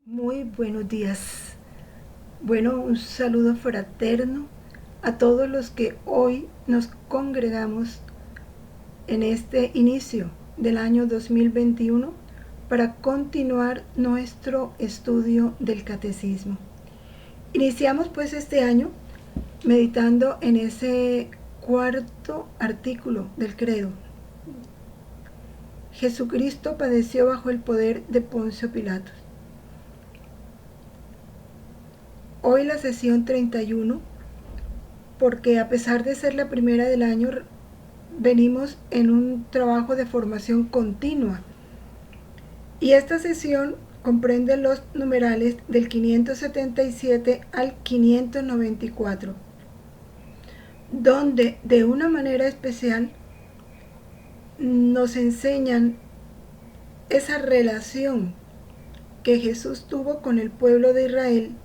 Muy buenos días. Bueno, un saludo fraterno a todos los que hoy nos congregamos en este inicio del año 2021 para continuar nuestro estudio del catecismo. Iniciamos pues este año meditando en ese cuarto artículo del credo. Jesucristo padeció bajo el poder de Poncio Pilato. Hoy la sesión 31, porque a pesar de ser la primera del año, venimos en un trabajo de formación continua. Y esta sesión comprende los numerales del 577 al 594, donde de una manera especial nos enseñan esa relación que Jesús tuvo con el pueblo de Israel,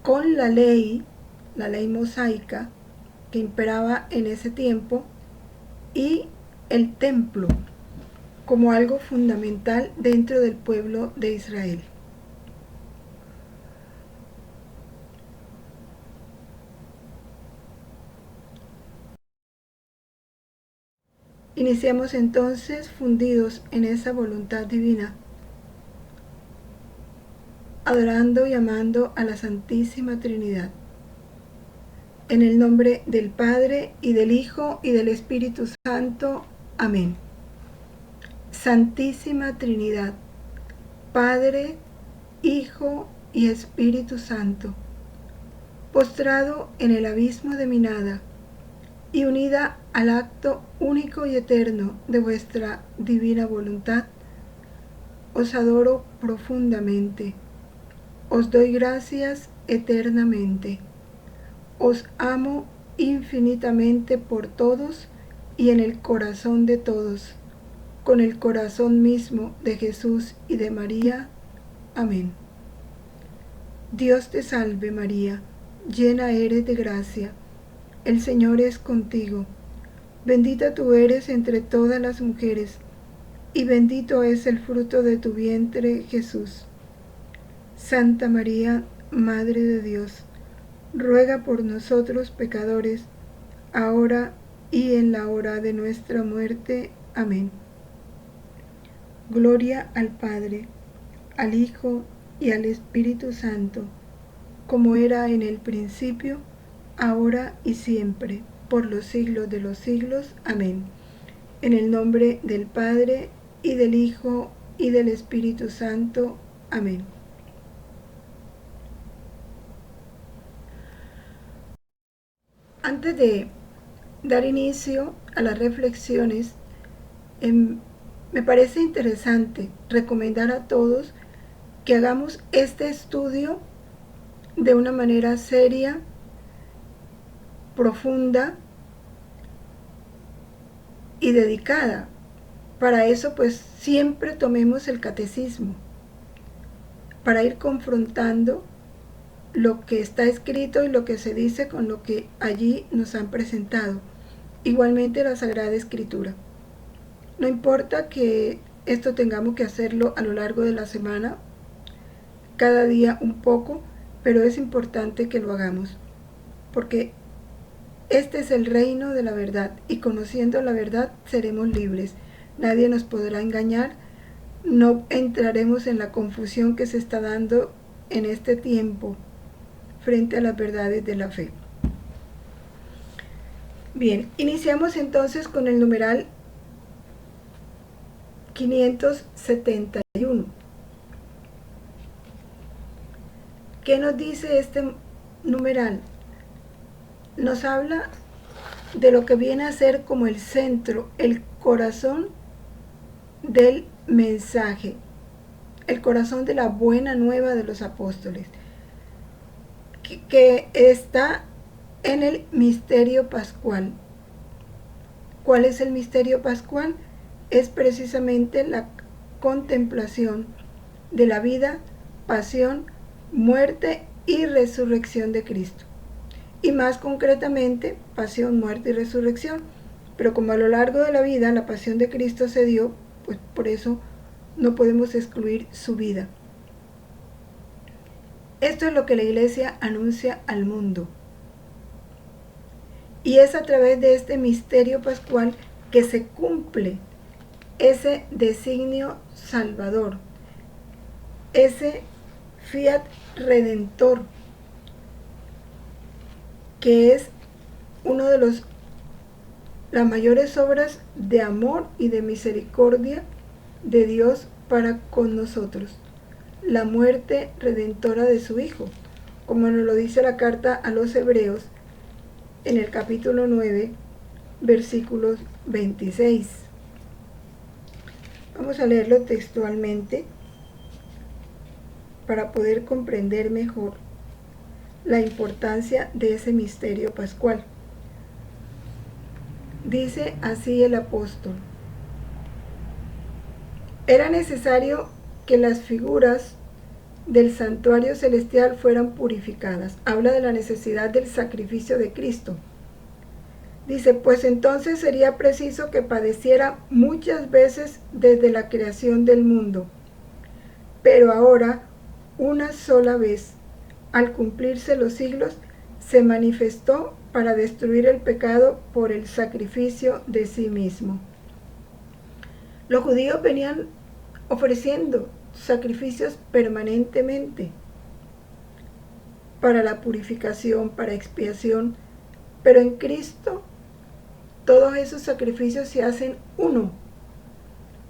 con la ley mosaica que imperaba en ese tiempo, y el templo como algo fundamental dentro del pueblo de Israel. Iniciamos entonces fundidos en esa voluntad divina, adorando y amando a la Santísima Trinidad. En el nombre del Padre, y del Hijo, y del Espíritu Santo. Amén. Santísima Trinidad, Padre, Hijo y Espíritu Santo, postrado en el abismo de mi nada, y unida al acto único y eterno de vuestra divina voluntad, os adoro profundamente, os doy gracias eternamente, os amo infinitamente por todos y en el corazón de todos, con el corazón mismo de Jesús y de María. Amén. Dios te salve María, llena eres de gracia, el Señor es contigo, bendita tú eres entre todas las mujeres, y bendito es el fruto de tu vientre, Jesús. Santa María, Madre de Dios, ruega por nosotros pecadores, ahora y en la hora de nuestra muerte. Amén. Gloria al Padre, al Hijo y al Espíritu Santo, como era en el principio, ahora y siempre, por los siglos de los siglos. Amén. En el nombre del Padre, y del Hijo, y del Espíritu Santo. Amén. Antes de dar inicio a las reflexiones, me parece interesante recomendar a todos que hagamos este estudio de una manera seria, profunda y dedicada. Para eso pues siempre tomemos el catecismo, para ir confrontando lo que está escrito y lo que se dice con lo que allí nos han presentado. Igualmente la Sagrada Escritura. No importa que esto tengamos que hacerlo a lo largo de la semana, cada día un poco, pero es importante que lo hagamos, porque este es el reino de la verdad, y conociendo la verdad seremos libres. Nadie nos podrá engañar, no entraremos en la confusión que se está dando en este tiempo frente a las verdades de la fe. Bien, iniciamos entonces con el numeral 571. ¿Qué nos dice este numeral? Nos habla de lo que viene a ser como el centro, el corazón del mensaje, el corazón de la buena nueva de los apóstoles, que está en el misterio pascual. ¿Cuál es el misterio pascual? Es precisamente la contemplación de la vida, pasión, muerte y resurrección de Cristo. Y más concretamente, pasión, muerte y resurrección. Pero como a lo largo de la vida la pasión de Cristo se dio, pues por eso no podemos excluir su vida. Esto es lo que la Iglesia anuncia al mundo. Y es a través de este misterio pascual que se cumple ese designio salvador, ese fiat redentor, que es uno de las mayores obras de amor y de misericordia de Dios para con nosotros, la muerte redentora de su Hijo, como nos lo dice la carta a los Hebreos en el capítulo 9, versículos 26. Vamos a leerlo textualmente para poder comprender mejor la importancia de ese misterio pascual. Dice así el apóstol: era necesario que las figuras del santuario celestial fueran purificadas. Habla de la necesidad del sacrificio de Cristo. Dice, pues entonces sería preciso que padeciera muchas veces desde la creación del mundo. Pero ahora, una sola vez, al cumplirse los siglos, se manifestó para destruir el pecado por el sacrificio de sí mismo. Los judíos venían ofreciendo sacrificios permanentemente para la purificación, para expiación, pero en Cristo todos esos sacrificios se hacen uno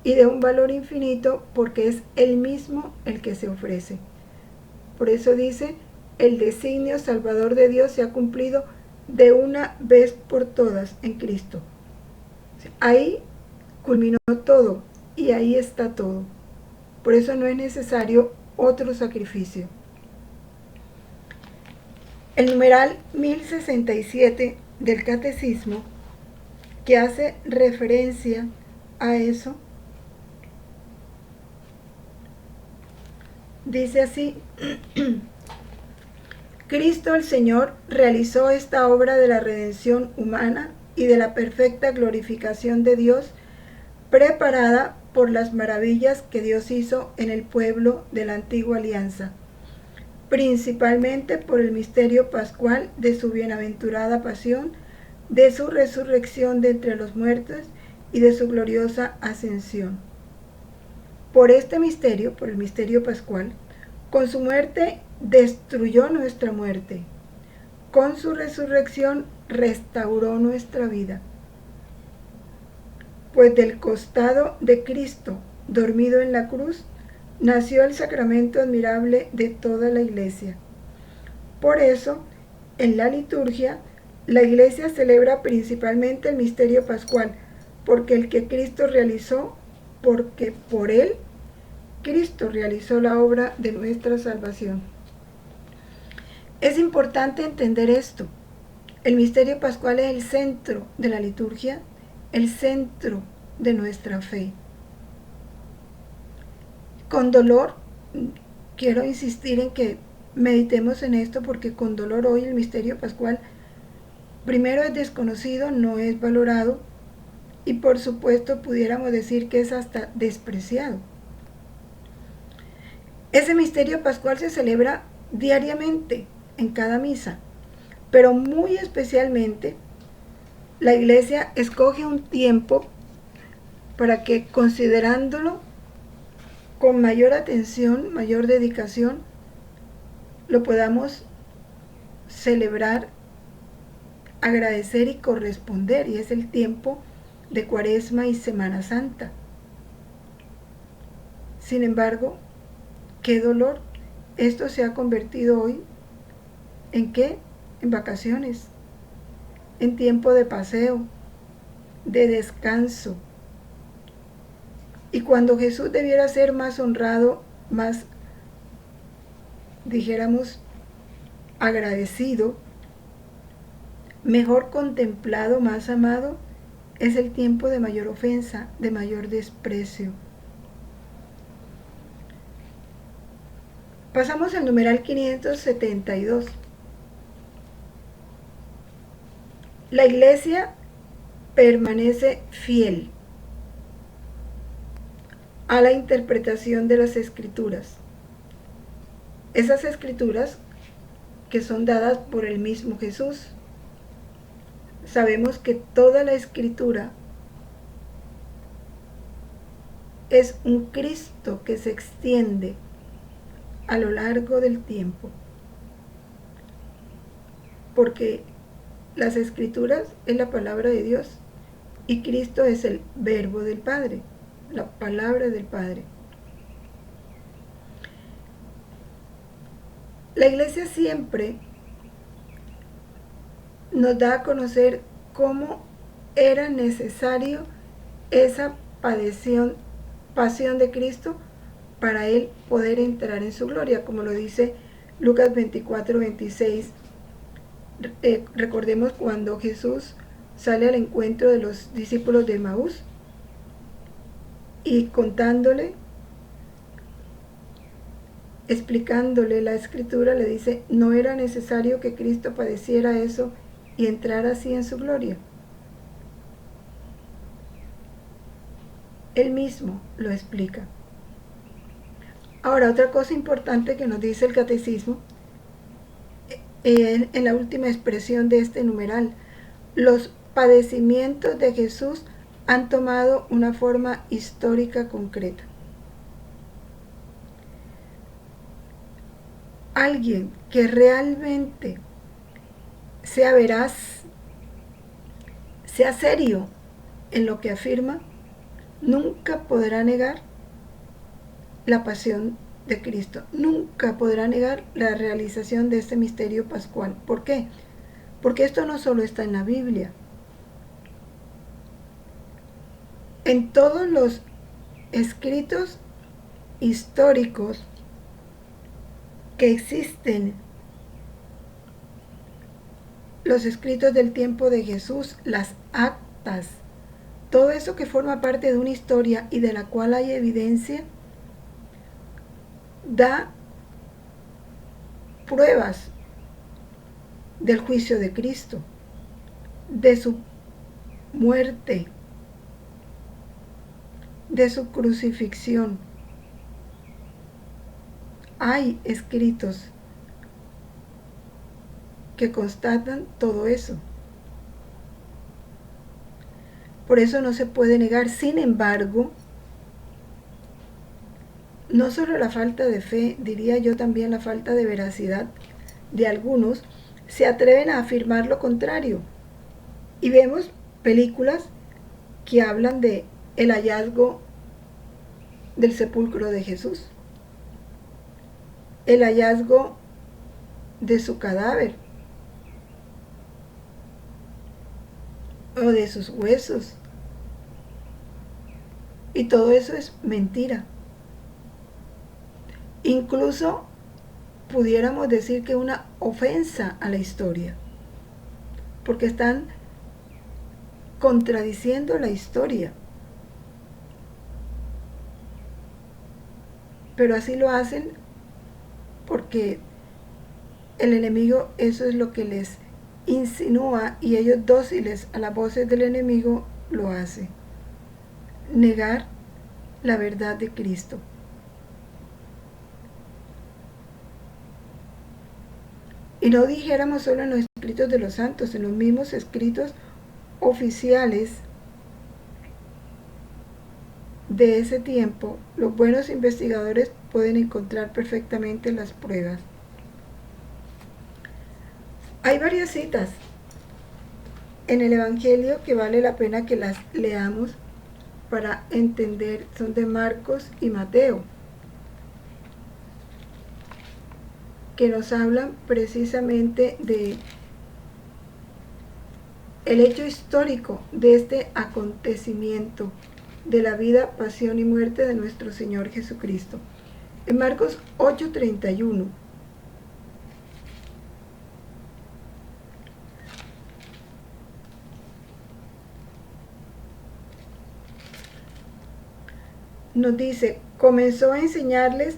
y de un valor infinito porque es Él mismo el que se ofrece. Por eso dice, el designio salvador de Dios se ha cumplido de una vez por todas en Cristo. Ahí culminó todo y ahí está todo. Por eso no es necesario otro sacrificio. El numeral 1067 del Catecismo, que hace referencia a eso, dice así: Cristo el Señor realizó esta obra de la redención humana y de la perfecta glorificación de Dios, preparada por las maravillas que Dios hizo en el pueblo de la antigua alianza, principalmente por el misterio pascual de su bienaventurada pasión, de su resurrección de entre los muertos y de su gloriosa ascensión. Por este misterio, por el misterio pascual, con su muerte destruyó nuestra muerte, con su resurrección restauró nuestra vida. Pues del costado de Cristo, dormido en la cruz, nació el sacramento admirable de toda la Iglesia. Por eso, en la liturgia, la Iglesia celebra principalmente el misterio pascual, porque el que Cristo realizó, porque por él Cristo realizó la obra de nuestra salvación. Es importante entender esto. El misterio pascual es el centro de la liturgia, el centro de nuestra fe. Con dolor, quiero insistir en que meditemos en esto, porque con dolor hoy el misterio pascual primero es desconocido, no es valorado y por supuesto pudiéramos decir que es hasta despreciado. Ese misterio pascual se celebra diariamente en cada misa, pero muy especialmente la Iglesia escoge un tiempo para que, considerándolo con mayor atención, mayor dedicación, lo podamos celebrar, agradecer y corresponder, y es el tiempo de Cuaresma y Semana Santa. Sin embargo, qué dolor, esto se ha convertido hoy ¿en qué? En vacaciones, en tiempo de paseo, de descanso. Y cuando Jesús debiera ser más honrado, más, dijéramos, agradecido, mejor contemplado, más amado, es el tiempo de mayor ofensa, de mayor desprecio. Pasamos al numeral 572. La Iglesia permanece fiel a la interpretación de las Escrituras. Esas escrituras que son dadas por el mismo Jesús. Sabemos que toda la escritura es un Cristo que se extiende a lo largo del tiempo, porque las escrituras es la palabra de Dios y Cristo es el verbo del Padre, la palabra del Padre. La Iglesia siempre nos da a conocer cómo era necesario esa pasión de Cristo para Él poder entrar en su gloria, como lo dice Lucas 24:26. Recordemos cuando Jesús sale al encuentro de los discípulos de Emaús y contándole, explicándole la escritura, le dice, no era necesario que Cristo padeciera eso y entrara así en su gloria. Él mismo lo explica. Ahora, otra cosa importante que nos dice el catecismo, en la última expresión de este numeral, los padecimientos de Jesús han tomado una forma histórica concreta. Alguien que realmente sea veraz, sea serio en lo que afirma, nunca podrá negar la pasión de Cristo, nunca podrá negar la realización de este misterio pascual. ¿Por qué? Porque esto no solo está en la Biblia. En todos los escritos históricos que existen, los escritos del tiempo de Jesús, las actas, todo eso que forma parte de una historia y de la cual hay evidencia, da pruebas del juicio de Cristo, de su muerte, de su crucifixión. Hay escritos que constatan todo eso. Por eso no se puede negar. Sin embargo, no solo la falta de fe, diría yo también la falta de veracidad de algunos, se atreven a afirmar lo contrario. Y vemos películas que hablan de el hallazgo del sepulcro de Jesús, el hallazgo de su cadáver o de sus huesos. Y todo eso es mentira. Incluso pudiéramos decir que una ofensa a la historia, porque están contradiciendo la historia. Pero así lo hacen porque el enemigo eso es lo que les insinúa y ellos dóciles a las voces del enemigo lo hacen. Negar la verdad de Cristo. Y no dijéramos solo en los escritos de los santos, en los mismos escritos oficiales de ese tiempo, los buenos investigadores pueden encontrar perfectamente las pruebas. Hay varias citas en el Evangelio que vale la pena que las leamos para entender, son de Marcos y Mateo, que nos hablan precisamente de el hecho histórico de este acontecimiento de la vida, pasión y muerte de nuestro Señor Jesucristo. En Marcos 8:31 nos dice, comenzó a enseñarles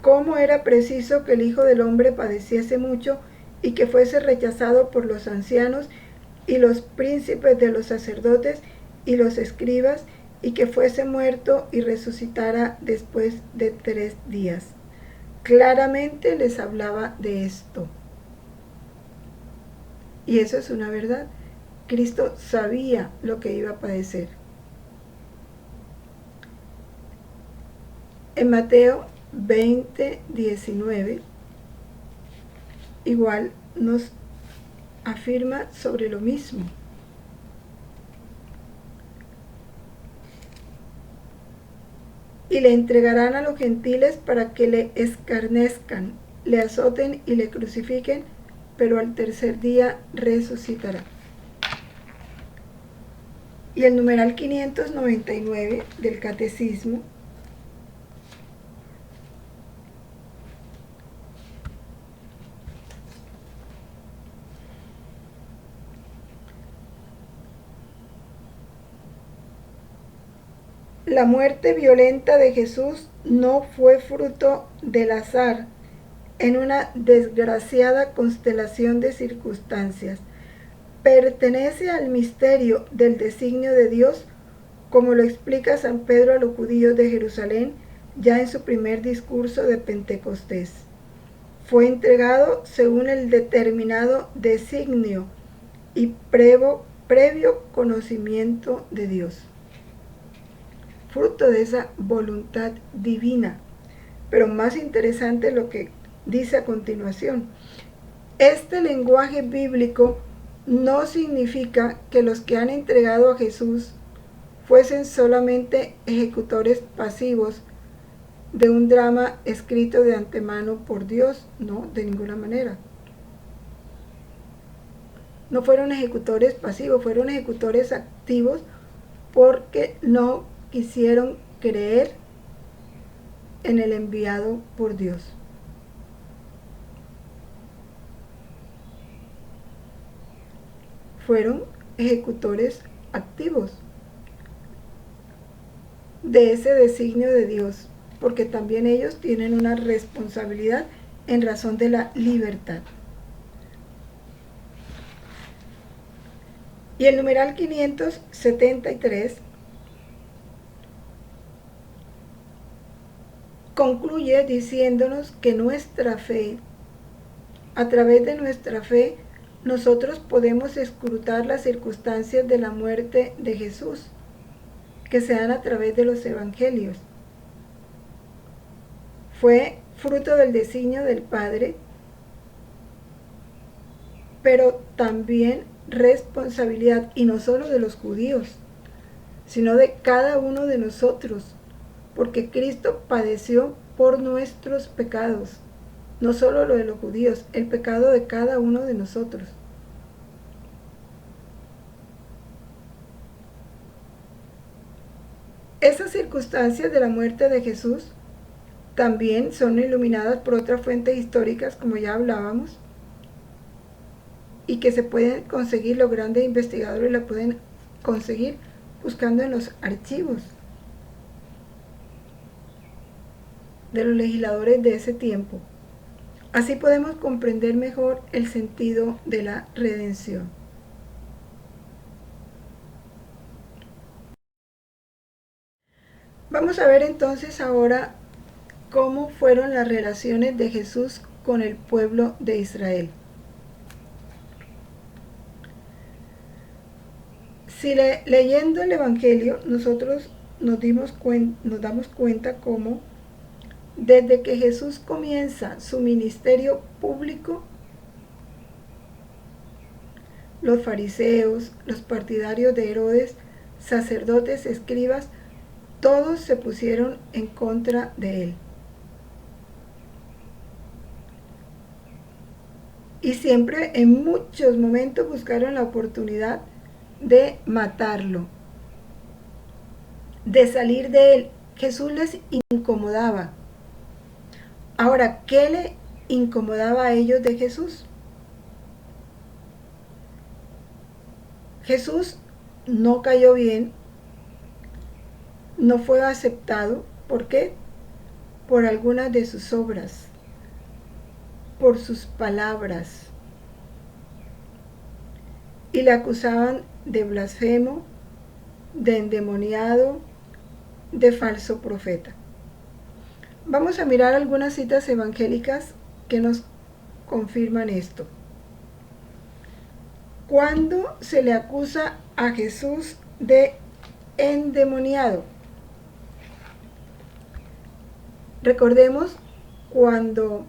cómo era preciso que el Hijo del Hombre padeciese mucho y que fuese rechazado por los ancianos y los príncipes de los sacerdotes y los escribas, y que fuese muerto y resucitara después de 3 días. claramente les hablaba de esto. Y eso es una verdad. Cristo sabía lo que iba a padecer. En Mateo 20:19, igual nos afirma sobre lo mismo. Y le entregarán a los gentiles para que le escarnezcan, le azoten y le crucifiquen, pero al tercer día resucitará. Y el numeral 599 del Catecismo la muerte violenta de Jesús no fue fruto del azar en una desgraciada constelación de circunstancias. Pertenece al misterio del designio de Dios, como lo explica San Pedro a los judíos de Jerusalén ya en su primer discurso de Pentecostés. Fue entregado según el determinado designio y previo conocimiento de Dios, fruto de esa voluntad divina. Pero más interesante lo que dice a continuación. Este lenguaje bíblico no significa que los que han entregado a Jesús fuesen solamente ejecutores pasivos de un drama escrito de antemano por Dios. No, de ninguna manera. No fueron ejecutores pasivos, fueron ejecutores activos porque no quisieron creer en el enviado por Dios. Fueron ejecutores activos de ese designio de Dios, porque también ellos tienen una responsabilidad en razón de la libertad. Y el numeral 573 concluye diciéndonos que nuestra fe, a través de nuestra fe, nosotros podemos escrutar las circunstancias de la muerte de Jesús, que se dan a través de los evangelios. Fue fruto del designio del Padre, pero también responsabilidad, y no solo de los judíos, sino de cada uno de nosotros, porque Cristo padeció por nuestros pecados, no solo lo de los judíos, el pecado de cada uno de nosotros. Esas circunstancias de la muerte de Jesús también son iluminadas por otras fuentes históricas, como ya hablábamos, y que se pueden conseguir, los grandes investigadores la pueden conseguir buscando en los archivos de los legisladores de ese tiempo. Así podemos comprender mejor el sentido de la redención. Vamos a ver entonces ahora cómo fueron las relaciones de Jesús con el pueblo de Israel. Si leyendo el Evangelio nosotros nos damos cuenta cómo desde que Jesús comienza su ministerio público, los fariseos, los partidarios de Herodes, sacerdotes, escribas, todos se pusieron en contra de él. Y siempre, en muchos momentos, buscaron la oportunidad de matarlo, de salir de él. Jesús les incomodaba. Ahora, ¿qué le incomodaba a ellos de Jesús? Jesús no cayó bien, no fue aceptado. ¿Por qué? Por algunas de sus obras, por sus palabras. Y le acusaban de blasfemo, de endemoniado, de falso profeta. Vamos a mirar algunas citas evangélicas que nos confirman esto. ¿Cuándo se le acusa a Jesús de endemoniado? Recordemos cuando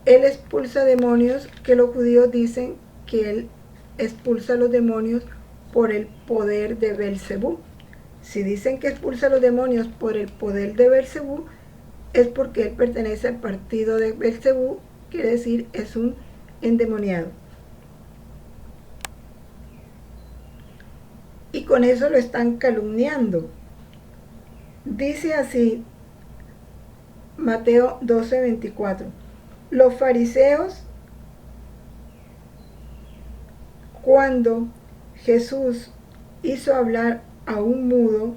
él expulsa demonios, que los judíos dicen que él expulsa los demonios por el poder de Belcebú. Si dicen que expulsa los demonios por el poder de Belcebú, es porque él pertenece al partido de Belcebú, quiere decir es un endemoniado. Y con eso lo están calumniando. Dice así Mateo 12:24. Los fariseos, cuando Jesús hizo hablar a un mudo,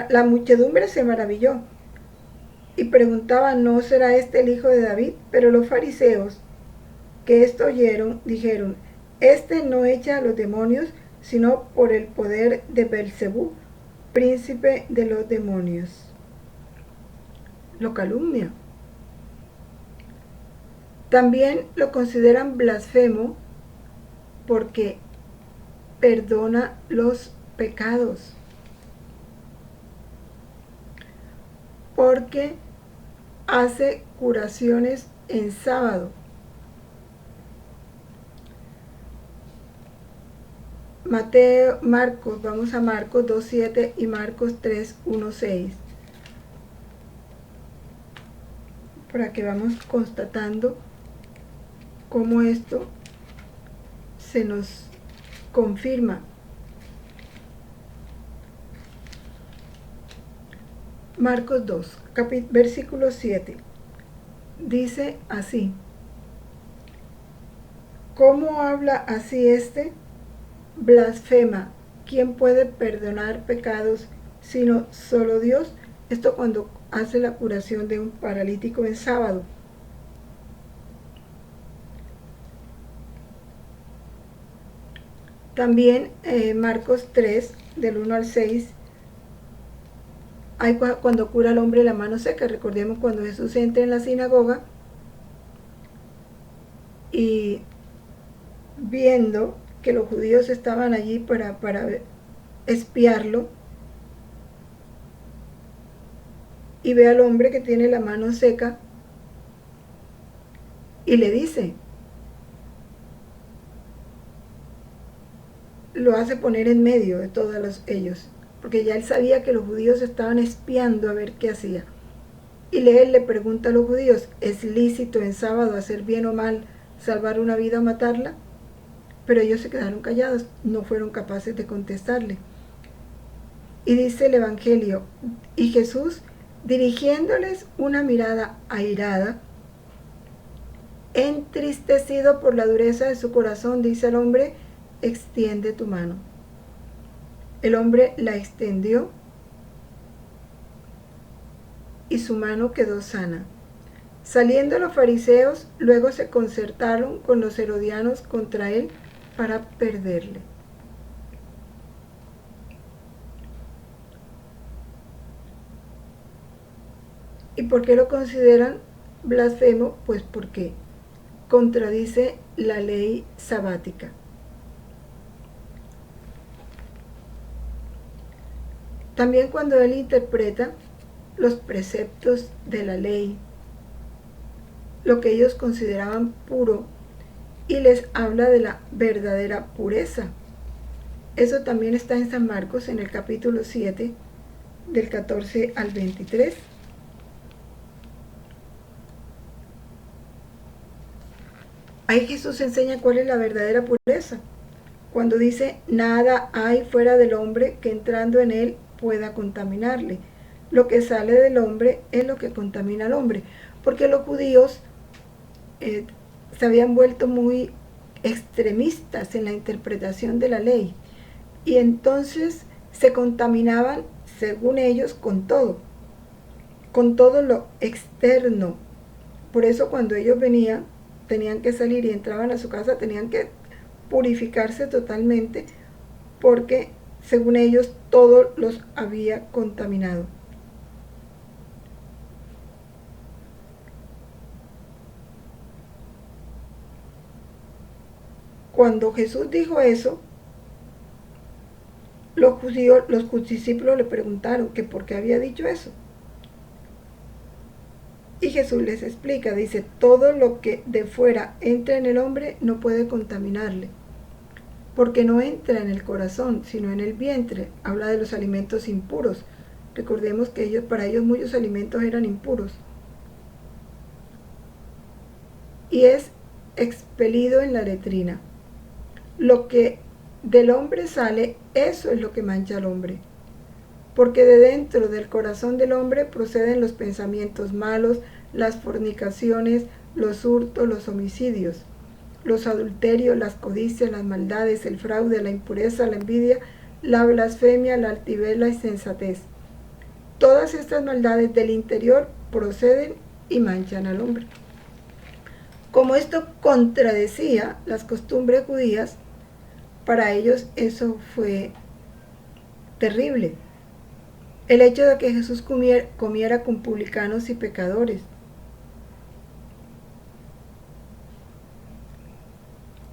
la muchedumbre se maravilló y preguntaba, ¿no será este el hijo de David? Pero los fariseos que esto oyeron dijeron, este no echa a los demonios, sino por el poder de Belcebú, príncipe de los demonios. Lo calumnia. También lo consideran blasfemo porque perdona los pecados. Porque hace curaciones en sábado. Vamos a Marcos 2:7 y Marcos 3:1-6. Para que vamos constatando cómo esto se nos confirma. Marcos 2, versículo 7. Dice así: ¿cómo habla así este? Blasfema. ¿Quién puede perdonar pecados sino solo Dios? Esto cuando hace la curación de un paralítico en sábado. También Marcos 3, del 1-6, hay cuando cura al hombre la mano seca. Recordemos cuando Jesús entra en la sinagoga y viendo que los judíos estaban allí para espiarlo, y ve al hombre que tiene la mano seca y le dice, lo hace poner en medio de todos ellos, porque ya él sabía que los judíos estaban espiando a ver qué hacía. Y él le pregunta a los judíos, ¿es lícito en sábado hacer bien o mal, salvar una vida o matarla? Pero ellos se quedaron callados, no fueron capaces de contestarle. Y dice el Evangelio, y Jesús, dirigiéndoles una mirada airada, entristecido por la dureza de su corazón, dice al hombre, extiende tu mano. El hombre la extendió y su mano quedó sana. Saliendo los fariseos, luego se concertaron con los herodianos contra él para perderle. ¿Y por qué lo consideran blasfemo? Pues porque contradice la ley sabática. También cuando él interpreta los preceptos de la ley, lo que ellos consideraban puro, y les habla de la verdadera pureza. Eso también está en San Marcos, en el capítulo 7, del 14 al 23. Ahí Jesús enseña cuál es la verdadera pureza, cuando dice, nada hay fuera del hombre que entrando en él pueda contaminarle. Lo que sale del hombre es lo que contamina al hombre, porque los judíos se habían vuelto muy extremistas en la interpretación de la ley, y entonces se contaminaban, según ellos, con todo lo externo. Por eso cuando ellos venían, tenían que salir y entraban a su casa, tenían que purificarse totalmente, porque según ellos todos los había contaminado. Cuando Jesús dijo eso, los discípulos le preguntaron que por qué había dicho eso. Y Jesús les explica, dice, todo lo que de fuera entra en el hombre no puede contaminarle, porque no entra en el corazón, sino en el vientre. Habla de los alimentos impuros. Recordemos que para ellos muchos alimentos eran impuros. Y es expelido en la letrina. Lo que del hombre sale, eso es lo que mancha al hombre. Porque de dentro del corazón del hombre proceden los pensamientos malos, las fornicaciones, los hurtos, los homicidios, los adulterios, las codicias, las maldades, el fraude, la impureza, la envidia, la blasfemia, la altivez, la insensatez. Todas estas maldades del interior proceden y manchan al hombre. Como esto contradecía las costumbres judías, para ellos eso fue terrible. El hecho de que Jesús comiera con publicanos y pecadores.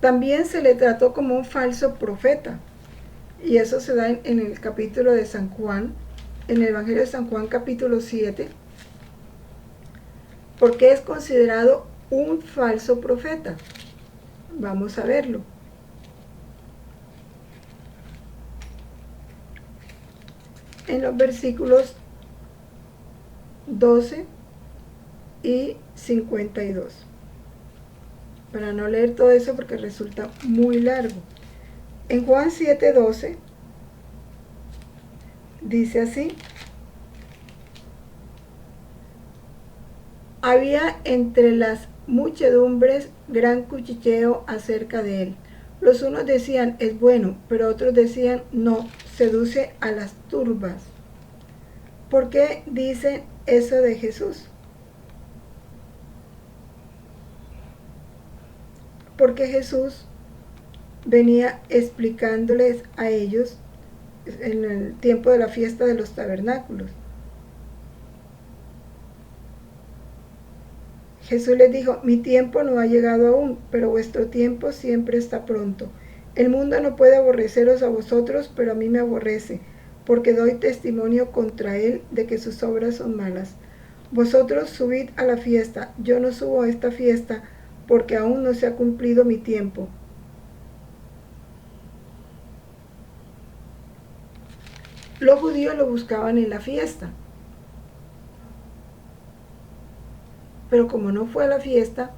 También se le trató como un falso profeta. Y eso se da en el capítulo de San Juan, en el Evangelio de San Juan capítulo 7, porque es considerado un falso profeta. Vamos a verlo. En los versículos 12 y 52. Para no leer todo eso porque resulta muy largo. En Juan 7:12 dice así: había entre las muchedumbres gran cuchicheo acerca de él. Los unos decían, es bueno, pero otros decían, no, seduce a las turbas. ¿Por qué dicen eso de Jesús? Porque Jesús venía explicándoles a ellos en el tiempo de la fiesta de los tabernáculos. Jesús les dijo, mi tiempo no ha llegado aún, pero vuestro tiempo siempre está pronto. El mundo no puede aborreceros a vosotros, pero a mí me aborrece, porque doy testimonio contra él de que sus obras son malas. Vosotros subid a la fiesta, yo no subo a esta fiesta, porque aún no se ha cumplido mi tiempo. Los judíos lo buscaban en la fiesta, pero como no fue a la fiesta,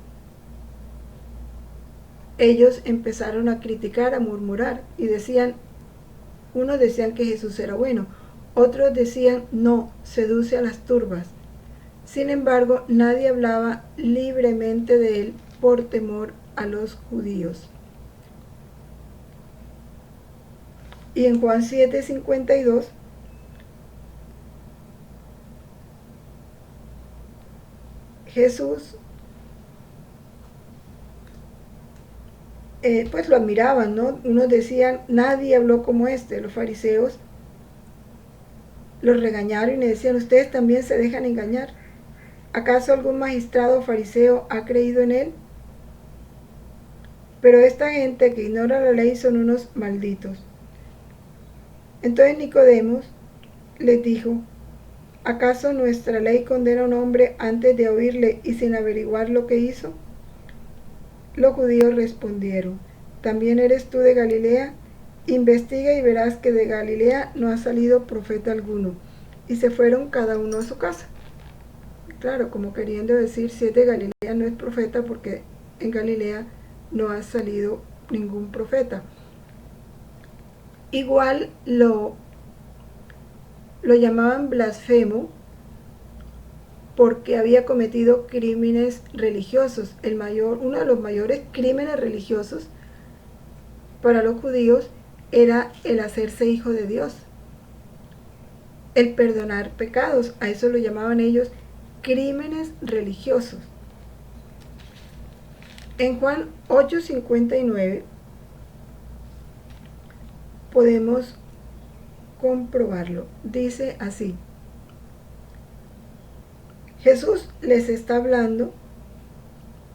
ellos empezaron a criticar, a murmurar, y decían, unos decían que Jesús era bueno, otros decían, no, seduce a las turbas. Sin embargo, nadie hablaba libremente de él por temor a los judíos. Y en Juan 7:52, Jesús pues lo admiraban, ¿no? Unos decían, nadie habló como este. Los fariseos los regañaron y le decían, ustedes también se dejan engañar. ¿Acaso algún magistrado o fariseo ha creído en él? Pero esta gente que ignora la ley son unos malditos. Entonces Nicodemo les dijo, ¿acaso nuestra ley condena a un hombre antes de oírle y sin averiguar lo que hizo? Los judíos respondieron, ¿también eres tú de Galilea? Investiga y verás que de Galilea no ha salido profeta alguno. Y se fueron cada uno a su casa. Claro, como queriendo decir, si es de Galilea no es profeta porque en Galilea no ha salido ningún profeta. Igual lo llamaban blasfemo porque había cometido crímenes religiosos. Uno de los mayores crímenes religiosos para los judíos era el hacerse hijo de Dios, el perdonar pecados. A eso lo llamaban ellos crímenes religiosos. En Juan 8:59 podemos comprobarlo. Dice así: Jesús les está hablando,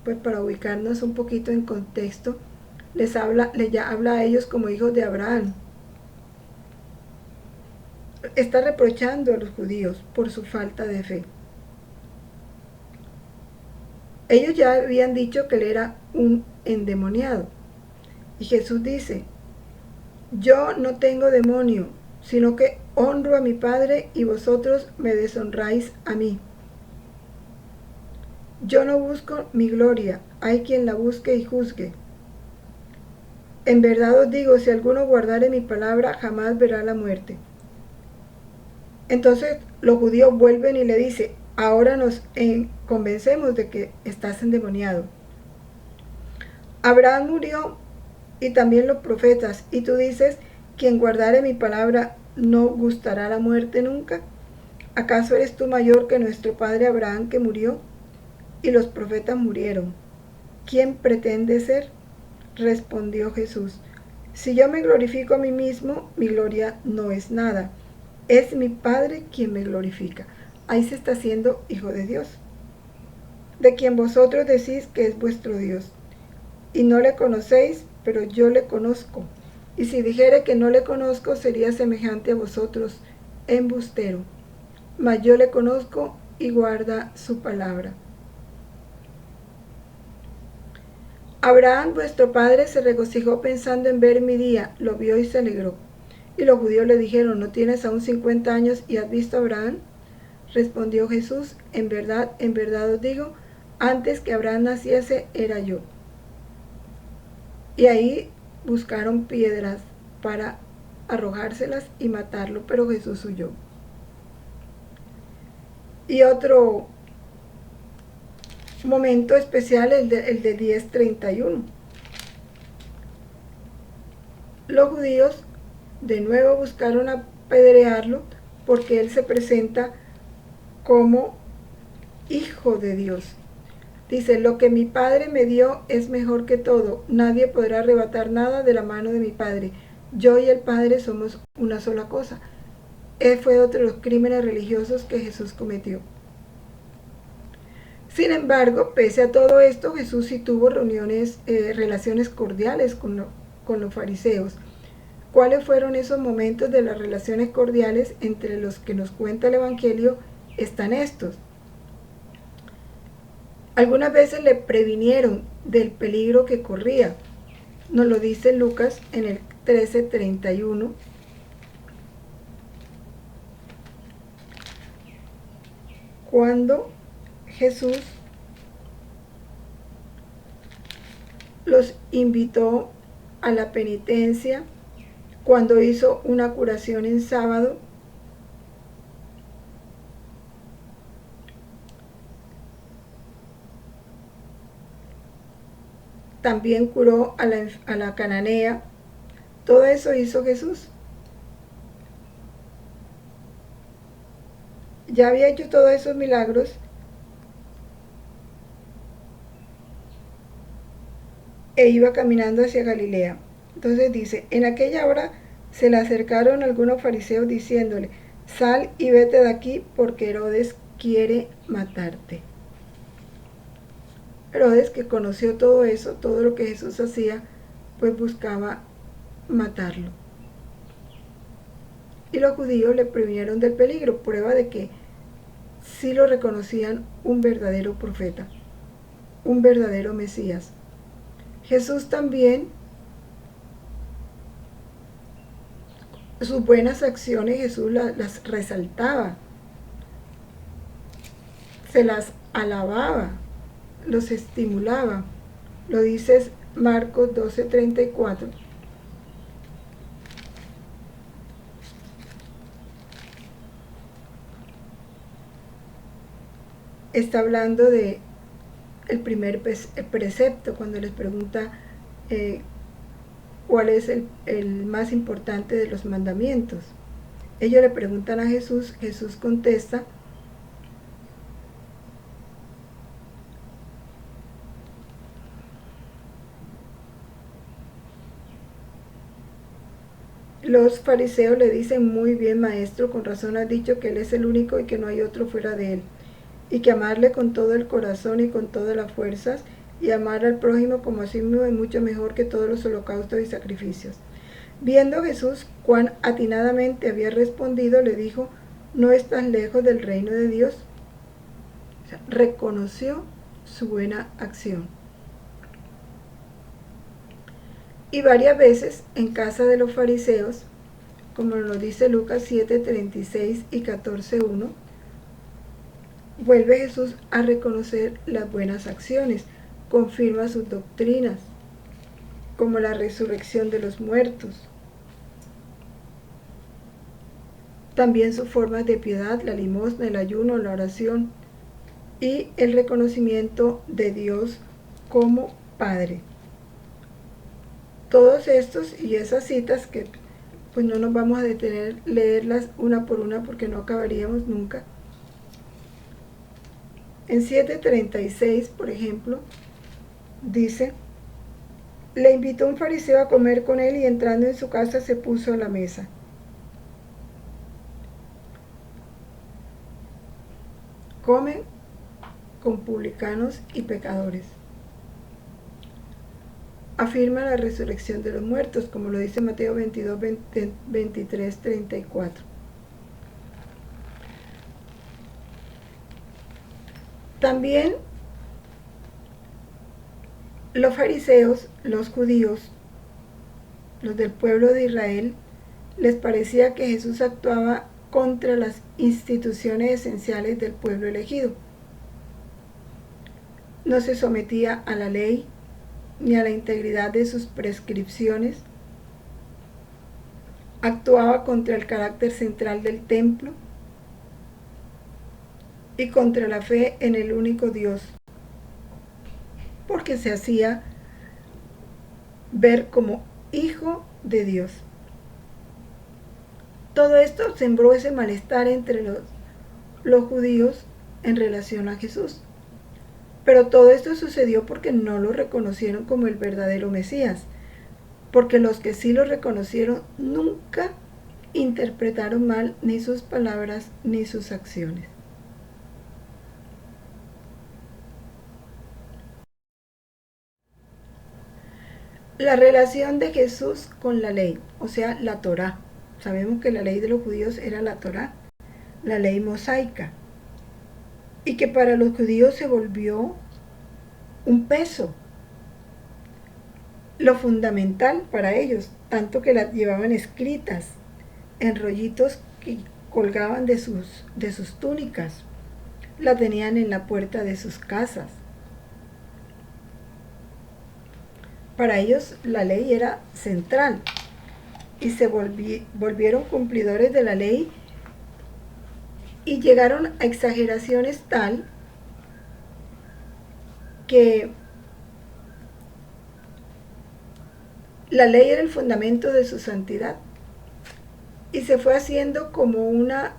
pues para ubicarnos un poquito en contexto, les habla a ellos como hijos de Abraham. Está reprochando a los judíos por su falta de fe. Ellos ya habían dicho que él era un endemoniado. Y Jesús dice: yo no tengo demonio, sino que honro a mi Padre y vosotros me deshonráis a mí. Yo no busco mi gloria, hay quien la busque y juzgue. En verdad os digo, si alguno guardare mi palabra, jamás verá la muerte. Entonces los judíos vuelven y le dicen: ahora nos convencemos de que estás endemoniado. Abraham murió y también los profetas, y tú dices: quien guardare mi palabra no gustará la muerte nunca. ¿Acaso eres tú mayor que nuestro padre Abraham, que murió y los profetas murieron? ¿Quién pretende ser? Respondió Jesús: si yo me glorifico a mí mismo, mi gloria no es nada. Es mi Padre quien me glorifica. Ahí se está haciendo hijo de Dios, de quien vosotros decís que es vuestro Dios. Y no le conocéis, pero yo le conozco. Y si dijere que no le conozco, sería semejante a vosotros, embustero. Mas yo le conozco y guarda su palabra. Abraham, vuestro padre, se regocijó pensando en ver mi día, lo vio y se alegró. Y los judíos le dijeron: ¿no tienes aún 50 años y has visto a Abraham? Respondió Jesús: en verdad os digo, antes que Abraham naciese, era yo. Y ahí buscaron piedras para arrojárselas y matarlo, pero Jesús huyó. Y otro momento especial, el de 10:31. Los judíos de nuevo buscaron apedrearlo porque él se presenta como hijo de Dios. Dice: lo que mi Padre me dio es mejor que todo. Nadie podrá arrebatar nada de la mano de mi Padre. Yo y el Padre somos una sola cosa. Fue otro de los crímenes religiosos que Jesús cometió. Sin embargo, pese a todo esto, Jesús sí tuvo relaciones cordiales con los fariseos. ¿Cuáles fueron esos momentos de las relaciones cordiales? Entre los que nos cuenta el Evangelio están estos. Algunas veces le previnieron del peligro que corría. Nos lo dice Lucas en el 13:31. Cuando Jesús los invitó a la penitencia, cuando hizo una curación en sábado, también curó a la cananea. Todo eso hizo Jesús. Ya había hecho todos esos milagros e iba caminando hacia Galilea. Entonces dice: en aquella hora se le acercaron algunos fariseos diciéndole: sal y vete de aquí, porque Herodes quiere matarte. Herodes, que conoció todo eso, todo lo que Jesús hacía, pues buscaba matarlo. Y los judíos le previnieron del peligro, prueba de que sí lo reconocían un verdadero profeta, un verdadero Mesías. Jesús también, sus buenas acciones, Jesús las resaltaba, se las alababa, los estimulaba. Lo dice Marcos 12:34. Está hablando de el primer precepto, cuando les pregunta cuál es el más importante de los mandamientos. Ellos le preguntan a Jesús, Jesús contesta: Los fariseos le dicen: muy bien, maestro, con razón has dicho que Él es el único y que no hay otro fuera de Él, y que amarle con todo el corazón y con todas las fuerzas, y amar al prójimo como a sí mismo es mucho mejor que todos los holocaustos y sacrificios. Viendo Jesús cuán atinadamente había respondido, le dijo: no estás lejos del reino de Dios. O sea, reconoció su buena acción. Y varias veces en casa de los fariseos, como nos dice Lucas 7:36 y 14:1, vuelve Jesús a reconocer las buenas acciones, confirma sus doctrinas, como la resurrección de los muertos. También sus formas de piedad, la limosna, el ayuno, la oración y el reconocimiento de Dios como Padre. Todos estos y esas citas que pues no nos vamos a detener leerlas una por una porque no acabaríamos nunca. En 7:36, por ejemplo, dice: le invitó un fariseo a comer con él y entrando en su casa se puso a la mesa. Comen con publicanos y pecadores. Afirma la resurrección de los muertos, como lo dice Mateo 22, 23, 34. También los fariseos, los judíos, los del pueblo de Israel, les parecía que Jesús actuaba contra las instituciones esenciales del pueblo elegido. No se sometía a la ley ni a la integridad de sus prescripciones. Actuaba contra el carácter central del templo y contra la fe en el único Dios, porque se hacía ver como hijo de Dios. Todo esto sembró ese malestar entre los judíos en relación a Jesús. Pero todo esto sucedió porque no lo reconocieron como el verdadero Mesías, porque los que sí lo reconocieron nunca interpretaron mal ni sus palabras ni sus acciones. La relación de Jesús con la ley, o sea, la Torá. Sabemos que la ley de los judíos era la Torá, la ley mosaica, y que para los judíos se volvió un peso, lo fundamental para ellos, tanto que las llevaban escritas en rollitos que colgaban de sus túnicas, la tenían en la puerta de sus casas. Para ellos la ley era central y se volvieron cumplidores de la ley y llegaron a exageraciones tal que la ley era el fundamento de su santidad y se fue haciendo como una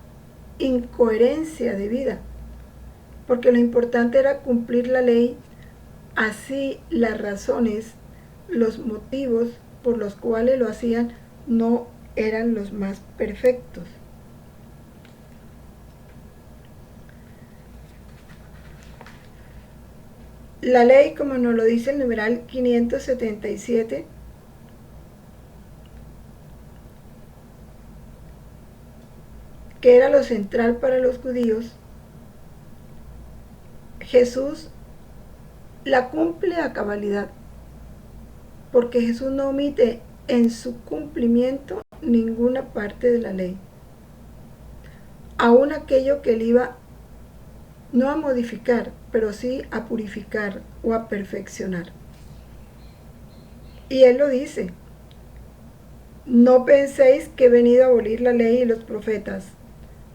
incoherencia de vida, porque lo importante era cumplir la ley, así las razones, los motivos por los cuales lo hacían no eran los más perfectos. La ley, como nos lo dice el numeral 577, que era lo central para los judíos, Jesús la cumple a cabalidad, porque Jesús no omite en su cumplimiento ninguna parte de la ley, aún aquello que él iba no a modificar, pero sí a purificar o a perfeccionar. Y él lo dice: no penséis que he venido a abolir la ley y los profetas.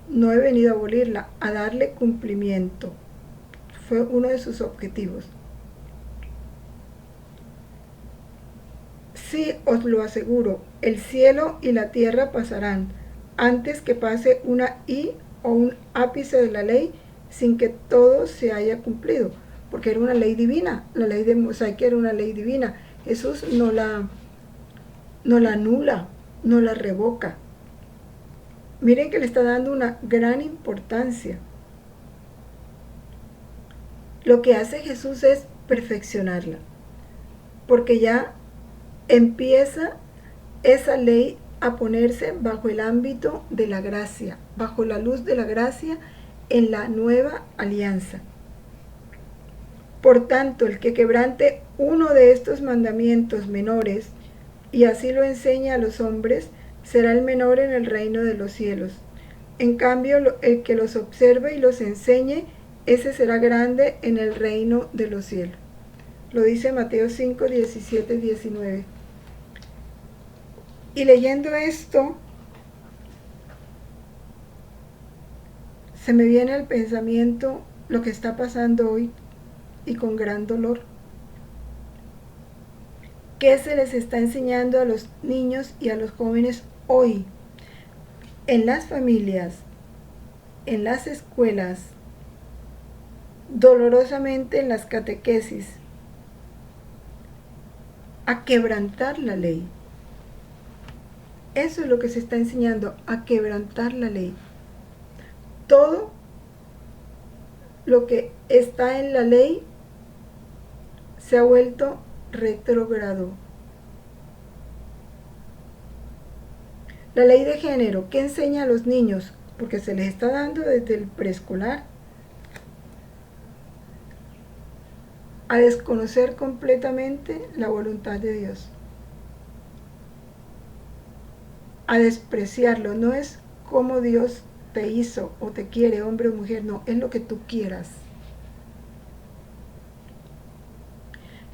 No he venido a abolirla, a darle cumplimiento. Fue uno de sus objetivos. Sí, os lo aseguro, el cielo y la tierra pasarán antes que pase una i o un ápice de la ley sin que todo se haya cumplido, porque era una ley divina. La ley mosaica era una ley divina. Jesús no la anula, no la revoca. Miren que le está dando una gran importancia. Lo que hace Jesús es perfeccionarla, porque ya empieza esa ley a ponerse bajo el ámbito de la gracia, bajo la luz de la gracia en la nueva alianza. Por tanto, el que quebrante uno de estos mandamientos menores y así lo enseña a los hombres, será el menor en el reino de los cielos. En cambio, el que los observe y los enseñe, ese será grande en el reino de los cielos. Lo dice Mateo 5, 17 y 19. Y leyendo esto, se me viene al pensamiento lo que está pasando hoy y con gran dolor. ¿Qué se les está enseñando a los niños y a los jóvenes hoy? En las familias, en las escuelas, dolorosamente en las catequesis, a quebrantar la ley. Eso es lo que se está enseñando, a quebrantar la ley. Todo lo que está en la ley se ha vuelto retrógrado. La ley de género, ¿qué enseña a los niños? Porque se les está dando desde el preescolar. A desconocer completamente la voluntad de Dios. A despreciarlo. No es como Dios te hizo o te quiere, hombre o mujer, no, es lo que tú quieras.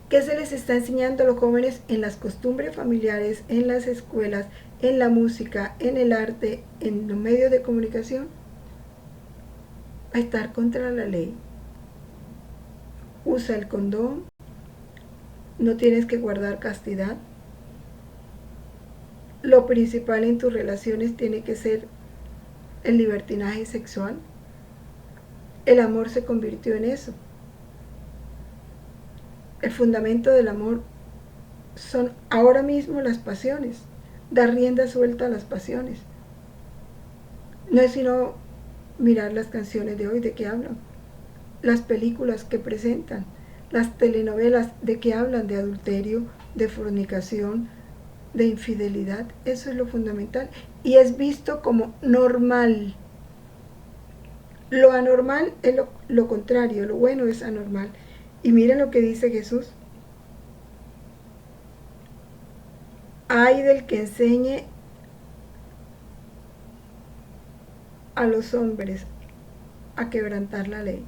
¿Qué se les está enseñando a los jóvenes en las costumbres familiares, en las escuelas, en la música, en el arte, en los medios de comunicación? A estar contra la ley. Usa el condón, no tienes que guardar castidad. Lo principal en tus relaciones tiene que ser el libertinaje sexual. El amor se convirtió en eso. El fundamento del amor son ahora mismo las pasiones. Dar rienda suelta a las pasiones. No es sino mirar las canciones de hoy, ¿de qué hablan? Las películas que presentan, las telenovelas de qué hablan, de adulterio, de fornicación, de infidelidad. Eso es lo fundamental y es visto como normal. Lo anormal es lo contrario, lo bueno es anormal. Y miren lo que dice Jesús. Ay del que enseñe a los hombres a quebrantar la ley.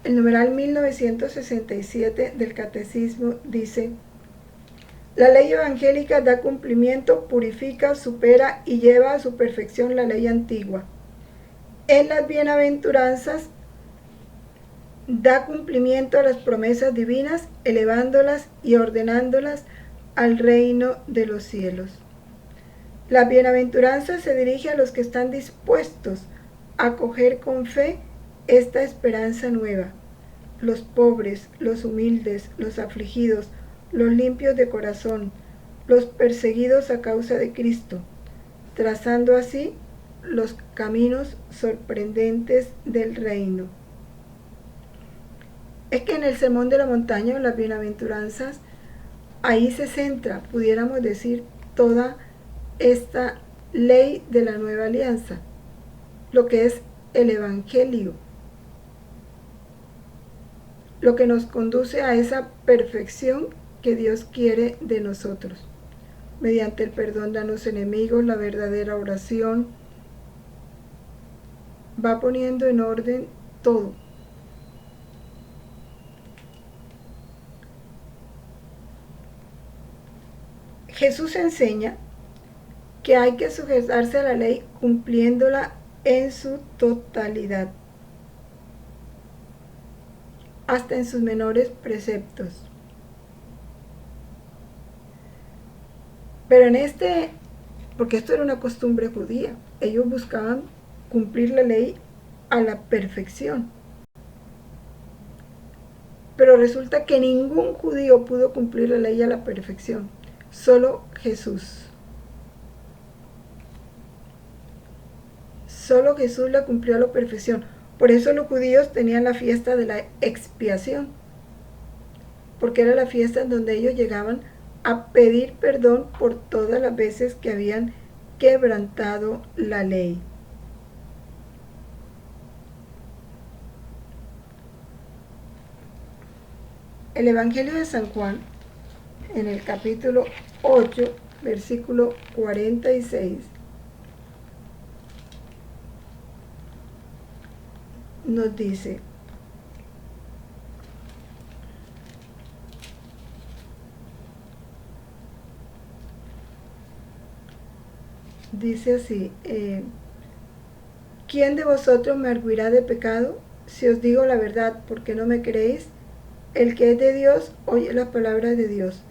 El numeral 1967 del Catecismo dice: la ley evangélica da cumplimiento, purifica, supera y lleva a su perfección la ley antigua. En las bienaventuranzas da cumplimiento a las promesas divinas, elevándolas y ordenándolas al reino de los cielos. La bienaventuranza se dirige a los que están dispuestos a acoger con fe esta esperanza nueva: los pobres, los humildes, los afligidos, los limpios de corazón, los perseguidos a causa de Cristo, trazando así los caminos sorprendentes del reino. Es que en el Sermón de la Montaña, o las bienaventuranzas, ahí se centra, pudiéramos decir, toda esta ley de la nueva alianza, lo que es el Evangelio, lo que nos conduce a esa perfección que Dios quiere de nosotros, mediante el perdón de los enemigos, la verdadera oración. Va poniendo en orden todo. Jesús enseña que hay que sujetarse a la ley cumpliéndola en su totalidad, hasta en sus menores preceptos. Pero porque esto era una costumbre judía, ellos buscaban cumplir la ley a la perfección. Pero resulta que ningún judío pudo cumplir la ley a la perfección, solo Jesús. Solo Jesús la cumplió a la perfección. Por eso los judíos tenían la fiesta de la expiación, porque era la fiesta en donde ellos llegaban a pedir perdón por todas las veces que habían quebrantado la ley. El Evangelio de San Juan, en el capítulo 8, versículo 46, nos dice: dice así, ¿quién de vosotros me arguirá de pecado? Si os digo la verdad, ¿por qué no me creéis? El que es de Dios oye las palabras de Dios.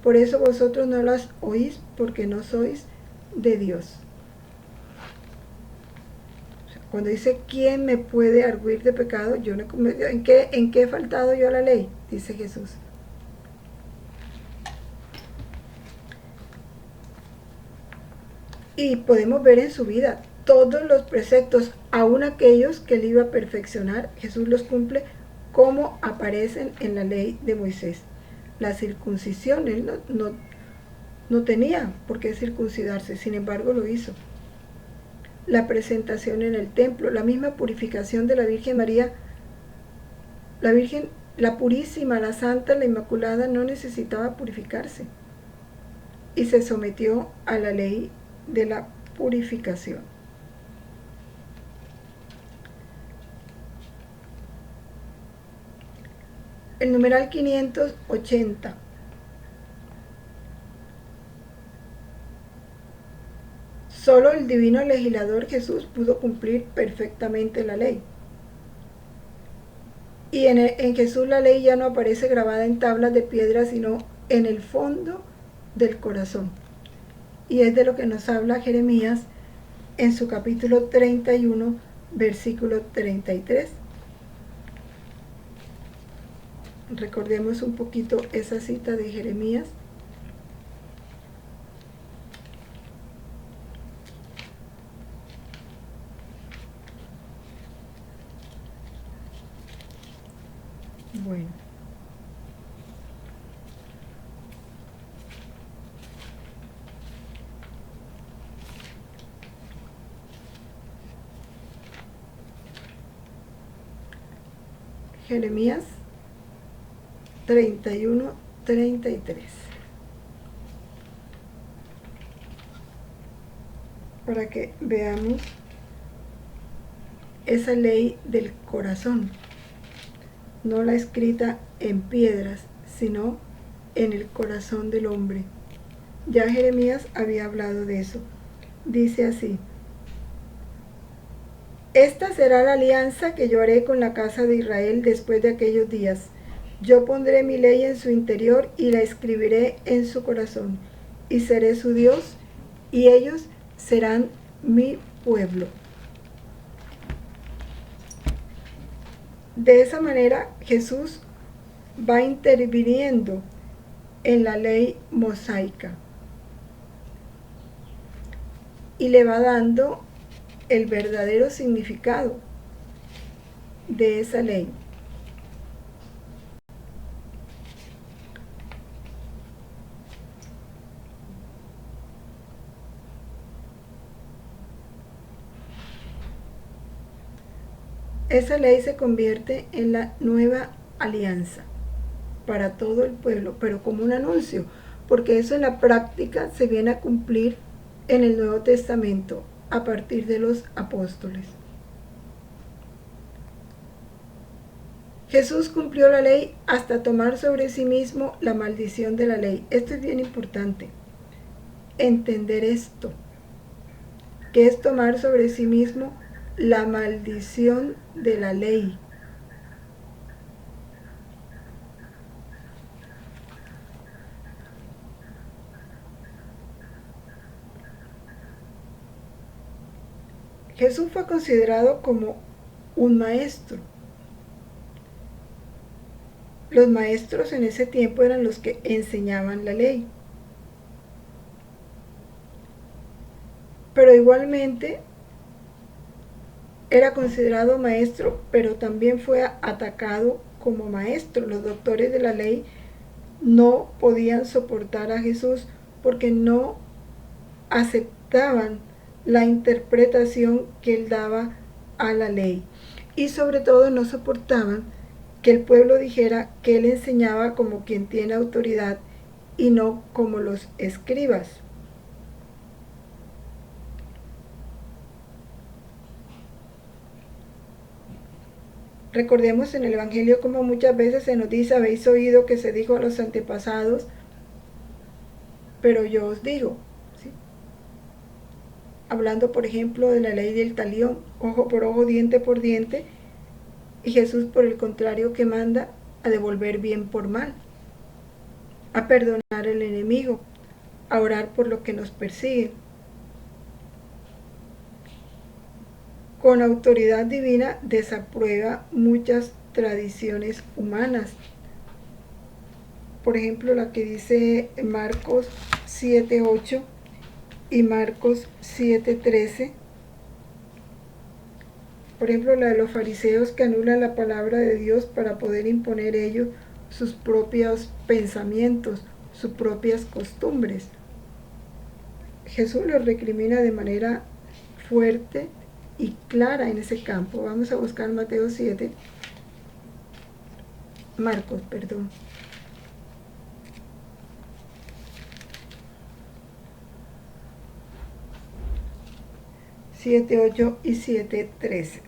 Por eso vosotros no las oís, porque no sois de Dios. Cuando dice, ¿quién me puede arguir de pecado? Yo no, ¿en qué he faltado yo a la ley? Dice Jesús. Y podemos ver en su vida todos los preceptos, aun aquellos que él iba a perfeccionar, Jesús los cumple como aparecen en la ley de Moisés. La circuncisión, él no tenía por qué circuncidarse, sin embargo lo hizo. La presentación en el templo, la misma purificación de la Virgen María, la Virgen, la purísima, la santa, la inmaculada, no necesitaba purificarse y se sometió a la ley de la purificación. El numeral 580. Solo el divino legislador Jesús pudo cumplir perfectamente la ley. Y en Jesús la ley ya no aparece grabada en tablas de piedra, sino en el fondo del corazón. Y es de lo que nos habla Jeremías en su capítulo 31, versículo 33. Recordemos un poquito esa cita de Jeremías. Bueno. Jeremías 31, 33. Para que veamos esa ley del corazón, no la escrita en piedras, sino en el corazón del hombre. Ya Jeremías había hablado de eso. Dice así: esta será la alianza que yo haré con la casa de Israel después de aquellos días. Yo pondré mi ley en su interior y la escribiré en su corazón, y seré su Dios, y ellos serán mi pueblo. De esa manera Jesús va interviniendo en la ley mosaica y le va dando el verdadero significado de esa ley. Esa ley se convierte en la nueva alianza para todo el pueblo, pero como un anuncio, porque eso en la práctica se viene a cumplir en el Nuevo Testamento a partir de los apóstoles. Jesús cumplió la ley hasta tomar sobre sí mismo la maldición de la ley. Esto es bien importante, entender esto, que es tomar sobre sí mismo la maldición de la ley. Jesús fue considerado como un maestro. Los maestros en ese tiempo eran los que enseñaban la ley. Pero igualmente era considerado maestro, pero también fue atacado como maestro. Los doctores de la ley no podían soportar a Jesús porque no aceptaban la interpretación que él daba a la ley. Y sobre todo no soportaban que el pueblo dijera que él enseñaba como quien tiene autoridad y no como los escribas. Recordemos en el Evangelio como muchas veces se nos dice: habéis oído que se dijo a los antepasados, pero yo os digo, ¿sí? Hablando por ejemplo de la ley del talión, ojo por ojo, diente por diente, y Jesús por el contrario que manda a devolver bien por mal, a perdonar al enemigo, a orar por lo que nos persigue. Con autoridad divina desaprueba muchas tradiciones humanas. Por ejemplo, la que dice Marcos 7:8 y Marcos 7:13. Por ejemplo, la de los fariseos que anulan la palabra de Dios para poder imponer ellos sus propios pensamientos, sus propias costumbres. Jesús los recrimina de manera fuerte y clara en ese campo. Vamos a buscar Marcos, perdón. 7:8 y 7:13.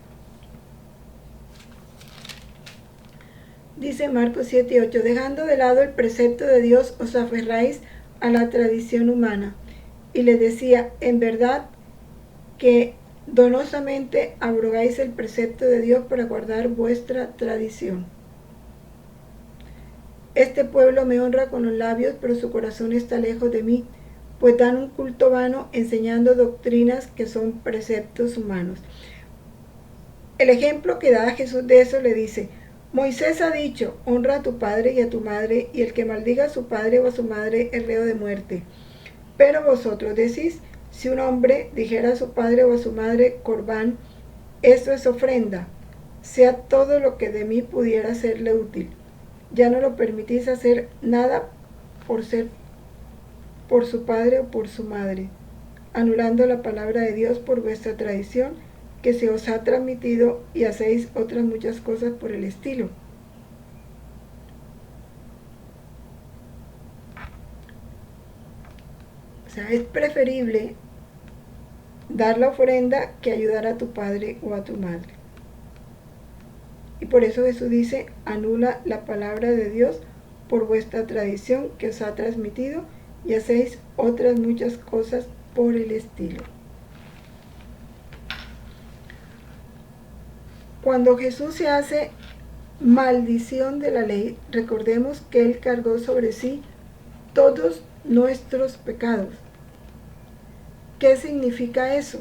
Dice Marcos 7:8: dejando de lado el precepto de Dios, os aferráis a la tradición humana. Y les decía: en verdad que donosamente abrogáis el precepto de Dios para guardar vuestra tradición. Este pueblo me honra con los labios, pero su corazón está lejos de mí, pues dan un culto vano enseñando doctrinas que son preceptos humanos. El ejemplo que da Jesús de eso le dice: Moisés ha dicho: honra a tu padre y a tu madre, y el que maldiga a su padre o a su madre es reo de muerte. Pero vosotros decís: si un hombre dijera a su padre o a su madre, Corbán, esto es ofrenda, sea todo lo que de mí pudiera serle útil. Ya no lo permitís hacer nada por su padre o por su madre, anulando la palabra de Dios por vuestra tradición que se os ha transmitido, y hacéis otras muchas cosas por el estilo. O sea, es preferible dar la ofrenda que ayudar a tu padre o a tu madre. Y por eso Jesús dice: anula la palabra de Dios por vuestra tradición que os ha transmitido, y hacéis otras muchas cosas por el estilo. Cuando Jesús se hace maldición de la ley, recordemos que Él cargó sobre sí todos nuestros pecados. ¿Qué significa eso?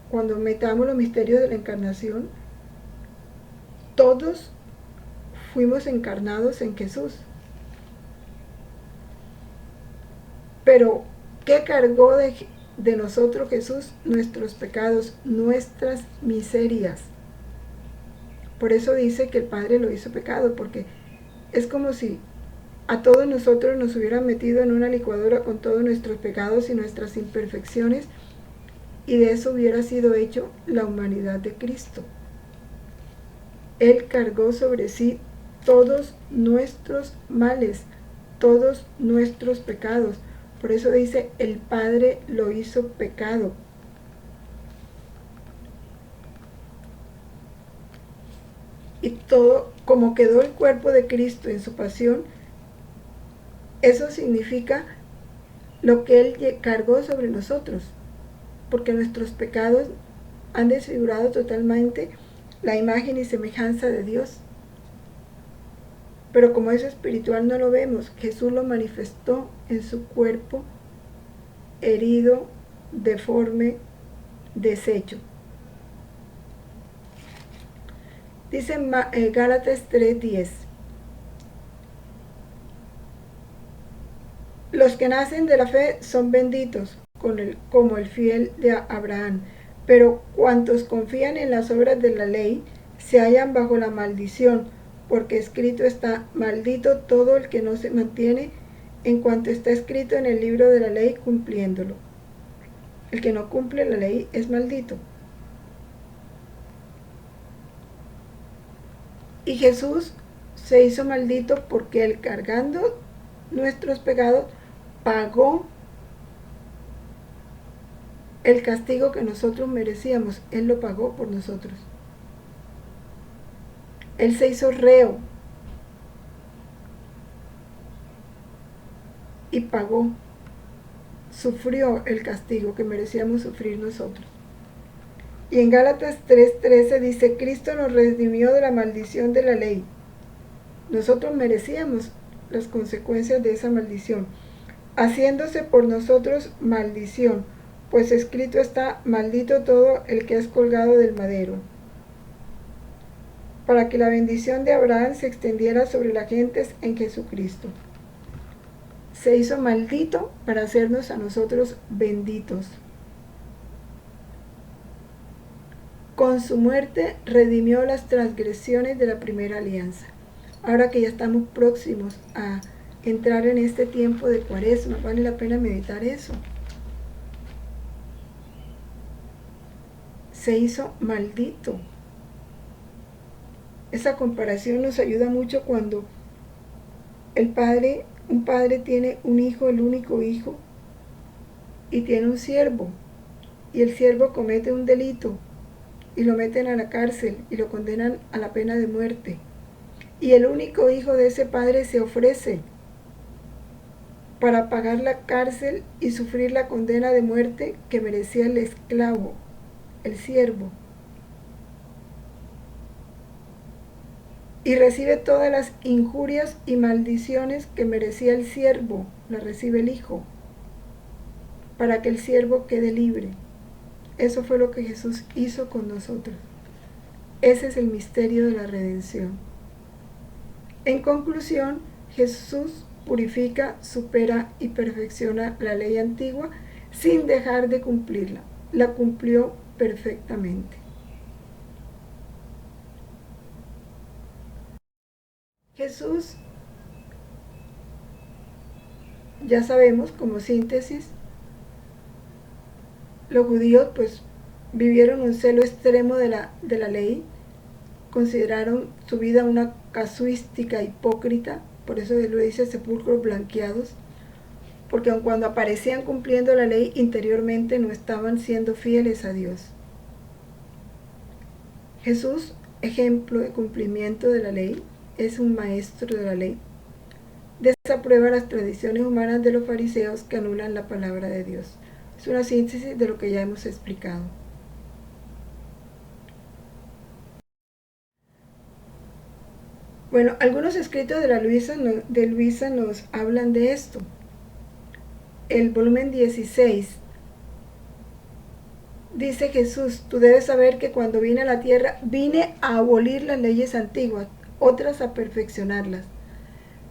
Cuando metamos los misterios de la encarnación, todos fuimos encarnados en Jesús. Pero, ¿qué cargó de nosotros Jesús? Nuestros pecados, nuestras miserias. Por eso dice que el Padre lo hizo pecado, porque es como si a todos nosotros nos hubieran metido en una licuadora con todos nuestros pecados y nuestras imperfecciones, y de eso hubiera sido hecho la humanidad de Cristo. Él cargó sobre sí todos nuestros males, todos nuestros pecados. Por eso dice: el Padre lo hizo pecado. Y todo, como quedó el cuerpo de Cristo en su pasión, eso significa lo que Él cargó sobre nosotros, porque nuestros pecados han desfigurado totalmente la imagen y semejanza de Dios. Pero como es espiritual no lo vemos. Jesús lo manifestó en su cuerpo herido, deforme, deshecho. Dice Gálatas 3:10: Los que nacen de la fe son benditos, como el fiel de Abraham, pero cuantos confían en las obras de la ley se hallan bajo la maldición, porque escrito está: maldito todo el que no se mantiene en cuanto está escrito en el libro de la ley, cumpliéndolo. El que no cumple la ley es maldito. Y Jesús se hizo maldito porque él, cargando nuestros pecados, pagó el castigo que nosotros merecíamos. Él lo pagó por nosotros. Él se hizo reo y pagó, sufrió el castigo que merecíamos sufrir nosotros. Y en Gálatas 3:13 dice: Cristo nos redimió de la maldición de la ley. Nosotros merecíamos las consecuencias de esa maldición, haciéndose por nosotros maldición, pues escrito está: maldito todo el que es colgado del madero, para que la bendición de Abraham se extendiera sobre las gentes en Jesucristo. Se hizo maldito para hacernos a nosotros benditos. Con su muerte redimió las transgresiones de la primera alianza. Ahora que ya estamos próximos a entrar en este tiempo de Cuaresma, vale la pena meditar eso. Se hizo maldito. Esa comparación nos ayuda mucho cuando un padre tiene un hijo, el único hijo, y tiene un siervo, y el siervo comete un delito, y lo meten a la cárcel y lo condenan a la pena de muerte. Y el único hijo de ese padre se ofrece para pagar la cárcel y sufrir la condena de muerte que merecía el esclavo, el siervo. Y recibe todas las injurias y maldiciones que merecía el siervo, las recibe el hijo, para que el siervo quede libre. Eso fue lo que Jesús hizo con nosotros. Ese es el misterio de la redención. En conclusión, Jesús purifica, supera y perfecciona la ley antigua sin dejar de cumplirla. La cumplió perfectamente. Jesús, ya sabemos, como síntesis, los judíos pues vivieron un celo extremo de la ley, consideraron su vida una casuística hipócrita, por eso lo dice sepulcros blanqueados, porque aun cuando aparecían cumpliendo la ley, interiormente no estaban siendo fieles a Dios. Jesús, ejemplo de cumplimiento de la ley, es un maestro de la ley. Desaprueba las tradiciones humanas de los fariseos que anulan la palabra de Dios. Es una síntesis de lo que ya hemos explicado. Bueno, algunos escritos de Luisa nos hablan de esto. El volumen 16 dice Jesús: tú debes saber que cuando vine a la tierra vine a abolir las leyes antiguas, otras a perfeccionarlas.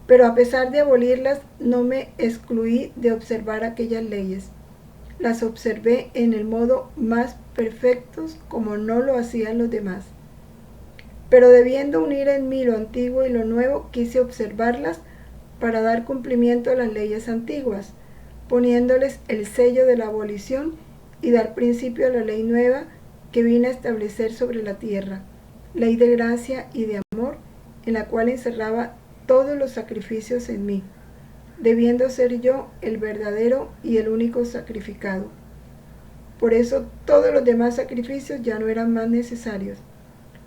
Pero a pesar de abolirlas, no me excluí de observar aquellas leyes. Las observé en el modo más perfectos, como no lo hacían los demás. Pero debiendo unir en mí lo antiguo y lo nuevo, quise observarlas para dar cumplimiento a las leyes antiguas, poniéndoles el sello de la abolición y dar principio a la ley nueva que vine a establecer sobre la tierra, ley de gracia y de amor, en la cual encerraba todos los sacrificios en mí, debiendo ser yo el verdadero y el único sacrificado. Por eso todos los demás sacrificios ya no eran más necesarios.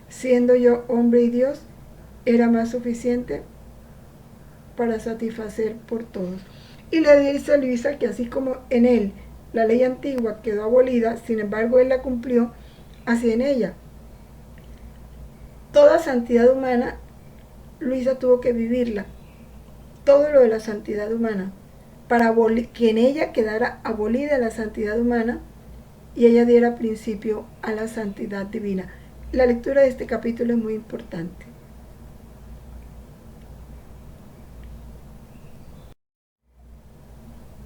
Siendo yo hombre y Dios, era más suficiente para satisfacer por todos. Y le dice a Luisa que así como en él la ley antigua quedó abolida, sin embargo él la cumplió, así en ella. Toda santidad humana, Luisa tuvo que vivirla. Todo lo de la santidad humana, para que en ella quedara abolida la santidad humana y ella diera principio a la santidad divina. La lectura de este capítulo es muy importante.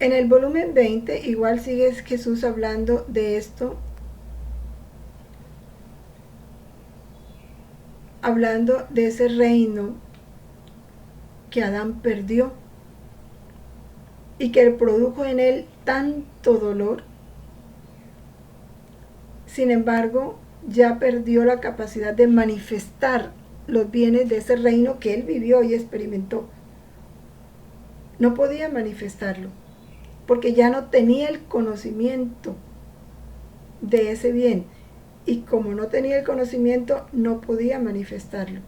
En el volumen 20 igual sigue Jesús hablando de esto, hablando de ese reino que Adán perdió y que produjo en él tanto dolor. Sin embargo, ya perdió la capacidad de manifestar los bienes de ese reino que él vivió y experimentó. No podía manifestarlo, porque ya no tenía el conocimiento de ese bien. Y como no tenía el conocimiento, no podía manifestarlo.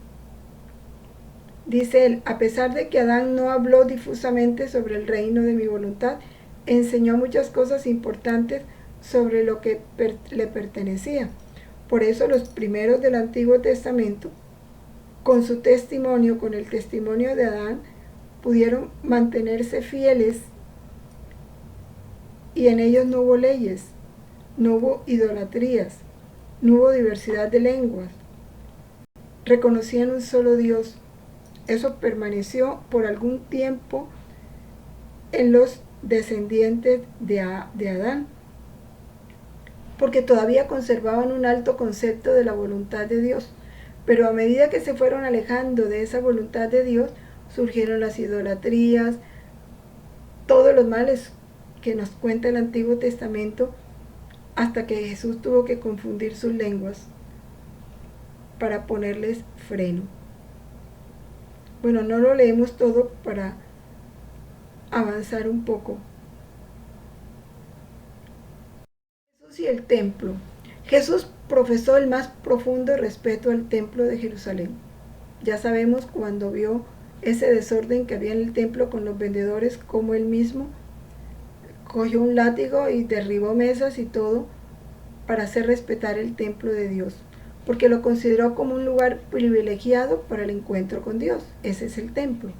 Dice él, a pesar de que Adán no habló difusamente sobre el reino de mi voluntad, enseñó muchas cosas importantes sobre lo que le pertenecía. Por eso los primeros del Antiguo Testamento, con su testimonio, con el testimonio de Adán, pudieron mantenerse fieles y en ellos no hubo leyes, no hubo idolatrías, no hubo diversidad de lenguas. Reconocían un solo Dios. Eso permaneció por algún tiempo en los descendientes de Adán, porque todavía conservaban un alto concepto de la voluntad de Dios. Pero a medida que se fueron alejando de esa voluntad de Dios, surgieron las idolatrías, todos los males que nos cuenta el Antiguo Testamento, hasta que Jesús tuvo que confundir sus lenguas para ponerles freno. Bueno, no lo leemos todo para avanzar un poco. Jesús y el templo. Jesús profesó el más profundo respeto al templo de Jerusalén. Ya sabemos cuando vio ese desorden que había en el templo con los vendedores, como él mismo cogió un látigo y derribó mesas y todo para hacer respetar el templo de Dios, porque lo consideró como un lugar privilegiado para el encuentro con Dios. Ese es el templo.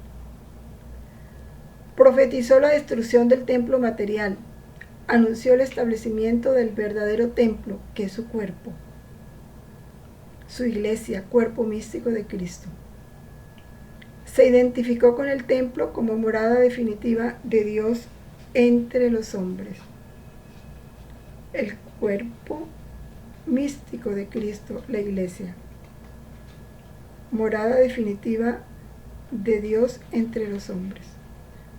Profetizó la destrucción del templo material, anunció el establecimiento del verdadero templo, que es su cuerpo, su iglesia, cuerpo místico de Cristo. Se identificó con el templo como morada definitiva de Dios entre los hombres. El cuerpo místico de Cristo, la iglesia. Morada definitiva de Dios entre los hombres.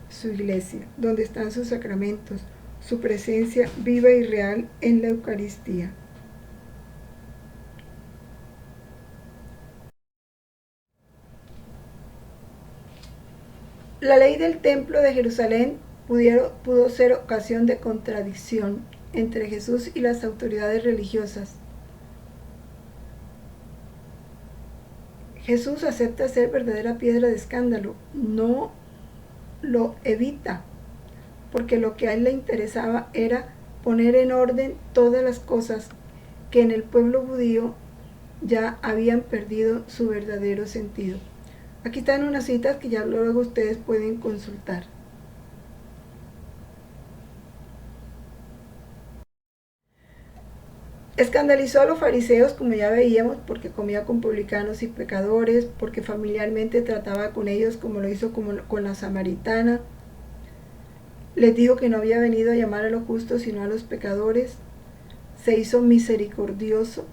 Su iglesia, donde están sus sacramentos, su presencia viva y real en la Eucaristía. La ley del templo de Jerusalén pudo ser ocasión de contradicción entre Jesús y las autoridades religiosas. Jesús acepta ser verdadera piedra de escándalo, no lo evita, porque lo que a él le interesaba era poner en orden todas las cosas que en el pueblo judío ya habían perdido su verdadero sentido. Aquí están unas citas que ya luego ustedes pueden consultar. Escandalizó a los fariseos, como ya veíamos, porque comía con publicanos y pecadores, porque familiarmente trataba con ellos como lo hizo con la samaritana. Les dijo que no había venido a llamar a los justos sino a los pecadores. Se hizo misericordioso.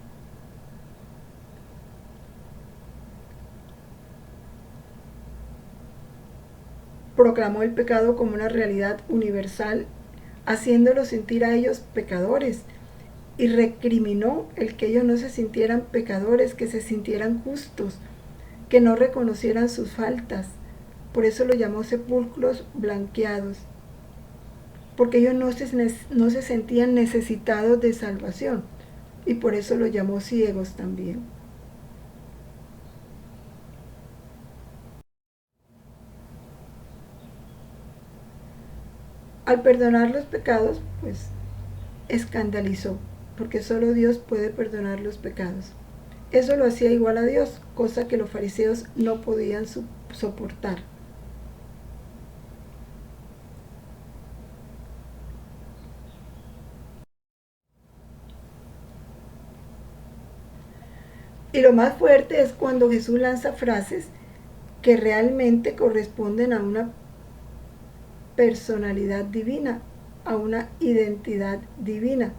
Proclamó el pecado como una realidad universal, haciéndolos sentir a ellos pecadores, y recriminó el que ellos no se sintieran pecadores, que se sintieran justos, que no reconocieran sus faltas. Por eso lo llamó sepulcros blanqueados, porque ellos no se sentían necesitados de salvación, y por eso lo llamó ciegos también. Al perdonar los pecados, pues escandalizó, porque solo Dios puede perdonar los pecados. Eso lo hacía igual a Dios, cosa que los fariseos no podían soportar. Y lo más fuerte es cuando Jesús lanza frases que realmente corresponden a una personalidad divina, a una identidad divina.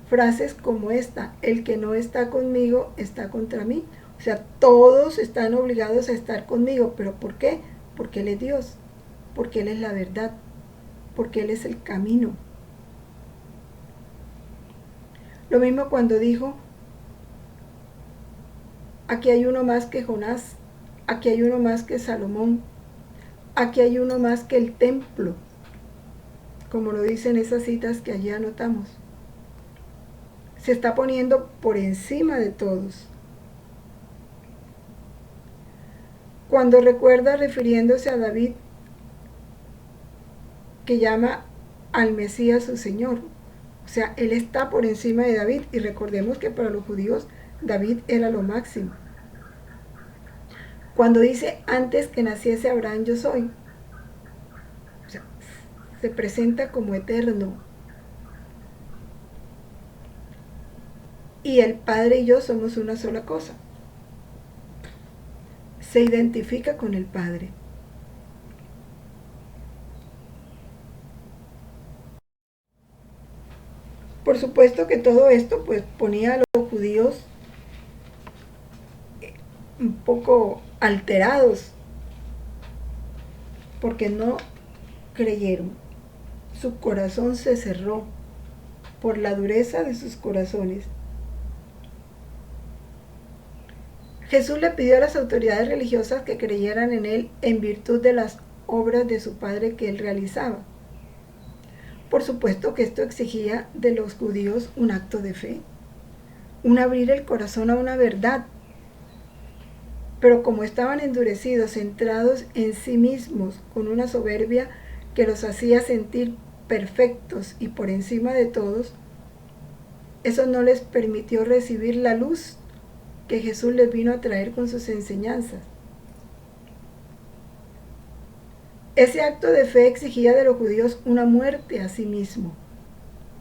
Frases como esta: el que no está conmigo está contra mí. O sea, todos están obligados a estar conmigo. ¿Pero por qué? Porque Él es Dios, porque Él es la verdad, porque Él es el camino. Lo mismo cuando dijo: aquí hay uno más que Jonás, aquí hay uno más que Salomón, aquí hay uno más que el templo, como lo dicen esas citas que allí anotamos. Se está poniendo por encima de todos. Cuando recuerda, refiriéndose a David, que llama al Mesías su Señor. O sea, Él está por encima de David, y recordemos que para los judíos David era lo máximo. Cuando dice: antes que naciese Abraham yo soy. O sea, se presenta como eterno. Y el Padre y yo somos una sola cosa. Se identifica con el Padre. Por supuesto que todo esto pues ponía a los judíos un poco alterados, porque no creyeron. Su corazón se cerró por la dureza de sus corazones. Jesús le pidió a las autoridades religiosas que creyeran en Él en virtud de las obras de su Padre que Él realizaba. Por supuesto que esto exigía de los judíos un acto de fe, un abrir el corazón a una verdad. Pero como estaban endurecidos, centrados en sí mismos, con una soberbia que los hacía sentir perfectos y por encima de todos, eso no les permitió recibir la luz que Jesús les vino a traer con sus enseñanzas. Ese acto de fe exigía de los judíos una muerte a sí mismo,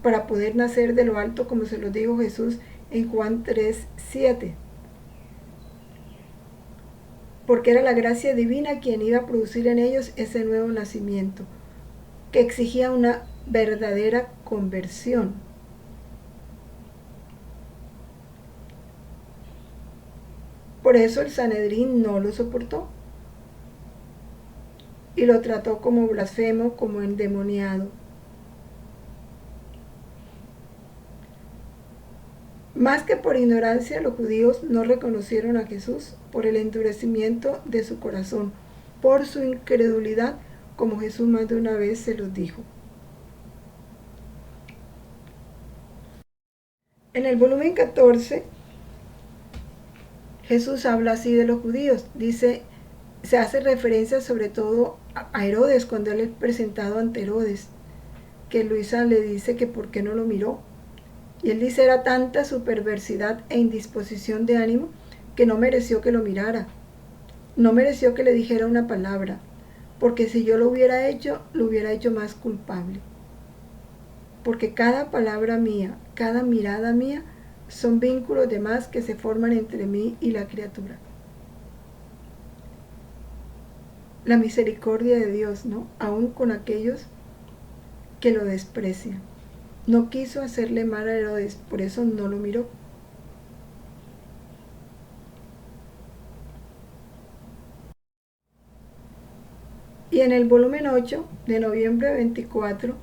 para poder nacer de lo alto, como se lo dijo Jesús en Juan 3:7. Porque era la gracia divina quien iba a producir en ellos ese nuevo nacimiento, que exigía una verdadera conversión. Por eso el Sanedrín no lo soportó y lo trató como blasfemo, como endemoniado. Más que por ignorancia, los judíos no reconocieron a Jesús por el endurecimiento de su corazón, por su incredulidad, como Jesús más de una vez se los dijo. En el volumen 14, Jesús habla así de los judíos. Dice, se hace referencia sobre todo a Herodes, cuando él es presentado ante Herodes, que Luisa le dice que por qué no lo miró. Y él dice: era tanta su perversidad e indisposición de ánimo que no mereció que lo mirara. No mereció que le dijera una palabra, porque si yo lo hubiera hecho más culpable. Porque cada palabra mía, cada mirada mía, son vínculos de más que se forman entre mí y la criatura. La misericordia de Dios, ¿no? Aún con aquellos que lo desprecian. No quiso hacerle mal a Herodes, por eso no lo miró. Y en el volumen 8 de noviembre 24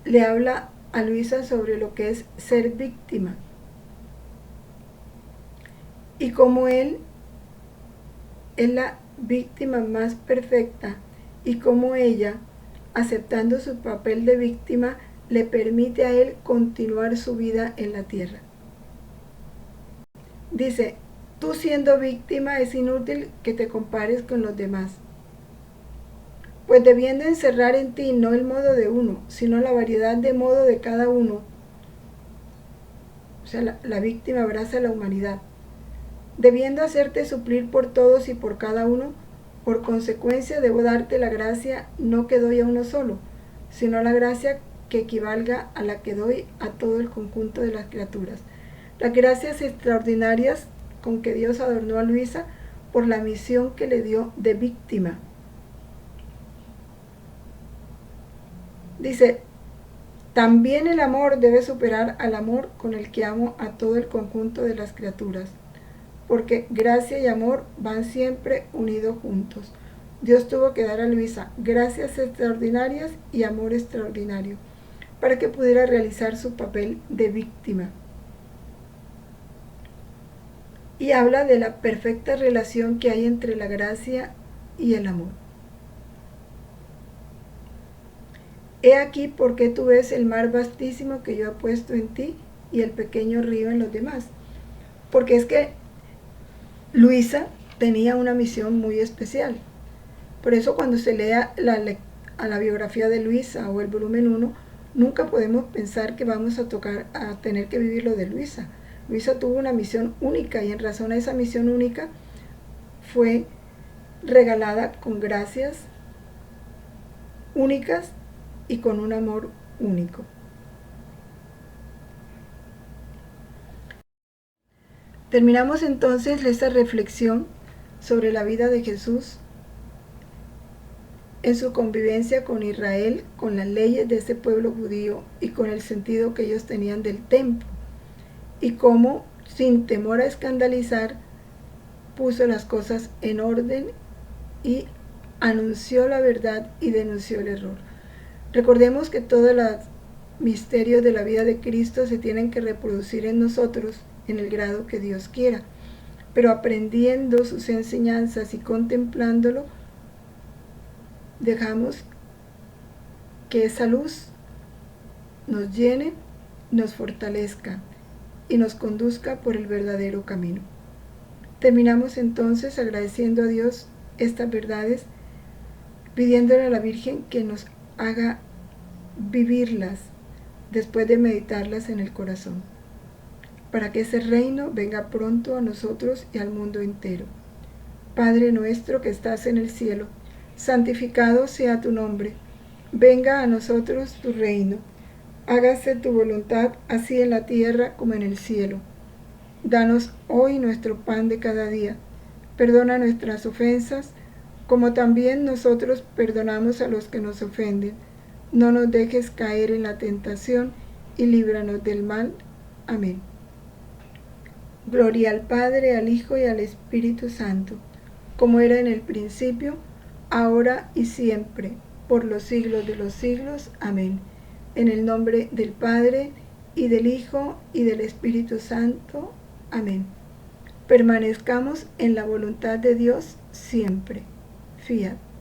le habla a Luisa sobre lo que es ser víctima y cómo él es la víctima más perfecta, y cómo ella, aceptando su papel de víctima, le permite a él continuar su vida en la tierra. Dice: tú siendo víctima es inútil que te compares con los demás, pues debiendo encerrar en ti no el modo de uno, sino la variedad de modo de cada uno. O sea, la víctima abraza a la humanidad. Debiendo hacerte suplir por todos y por cada uno, por consecuencia debo darte la gracia no que doy a uno solo, sino la gracia que equivalga a la que doy a todo el conjunto de las criaturas. Las gracias extraordinarias con que Dios adornó a Luisa por la misión que le dio de víctima. Dice, también el amor debe superar al amor con el que amo a todo el conjunto de las criaturas, porque gracia y amor van siempre unidos juntos. Dios tuvo que dar a Luisa gracias extraordinarias y amor extraordinario para que pudiera realizar su papel de víctima. Y habla de la perfecta relación que hay entre la gracia y el amor. He aquí por qué tú ves el mar vastísimo que yo he puesto en ti y el pequeño río en los demás. Porque es que Luisa tenía una misión muy especial. Por eso cuando se lea la biografía de Luisa o el volumen 1, nunca podemos pensar que vamos a tener que vivir lo de Luisa. Luisa tuvo una misión única y en razón a esa misión única fue regalada con gracias únicas y con un amor único. Terminamos entonces esta reflexión sobre la vida de Jesús en su convivencia con Israel, con las leyes de ese pueblo judío y con el sentido que ellos tenían del templo, y cómo, sin temor a escandalizar, puso las cosas en orden y anunció la verdad y denunció el error. Recordemos que todos los misterios de la vida de Cristo se tienen que reproducir en nosotros en el grado que Dios quiera, pero aprendiendo sus enseñanzas y contemplándolo, dejamos que esa luz nos llene, nos fortalezca y nos conduzca por el verdadero camino. Terminamos entonces agradeciendo a Dios estas verdades, pidiéndole a la Virgen que nos haga vivirlas después de meditarlas en el corazón, para que ese reino venga pronto a nosotros y al mundo entero. Padre nuestro que estás en el cielo, santificado sea tu nombre. Venga a nosotros tu reino. Hágase tu voluntad, así en la tierra como en el cielo. Danos hoy nuestro pan de cada día. Perdona nuestras ofensas, como también nosotros perdonamos a los que nos ofenden. No nos dejes caer en la tentación y líbranos del mal. Amén. Gloria al Padre, al Hijo y al Espíritu Santo, como era en el principio, ahora y siempre, por los siglos de los siglos. Amén. En el nombre del Padre, y del Hijo, y del Espíritu Santo. Amén. Permanezcamos en la voluntad de Dios siempre. Fiat.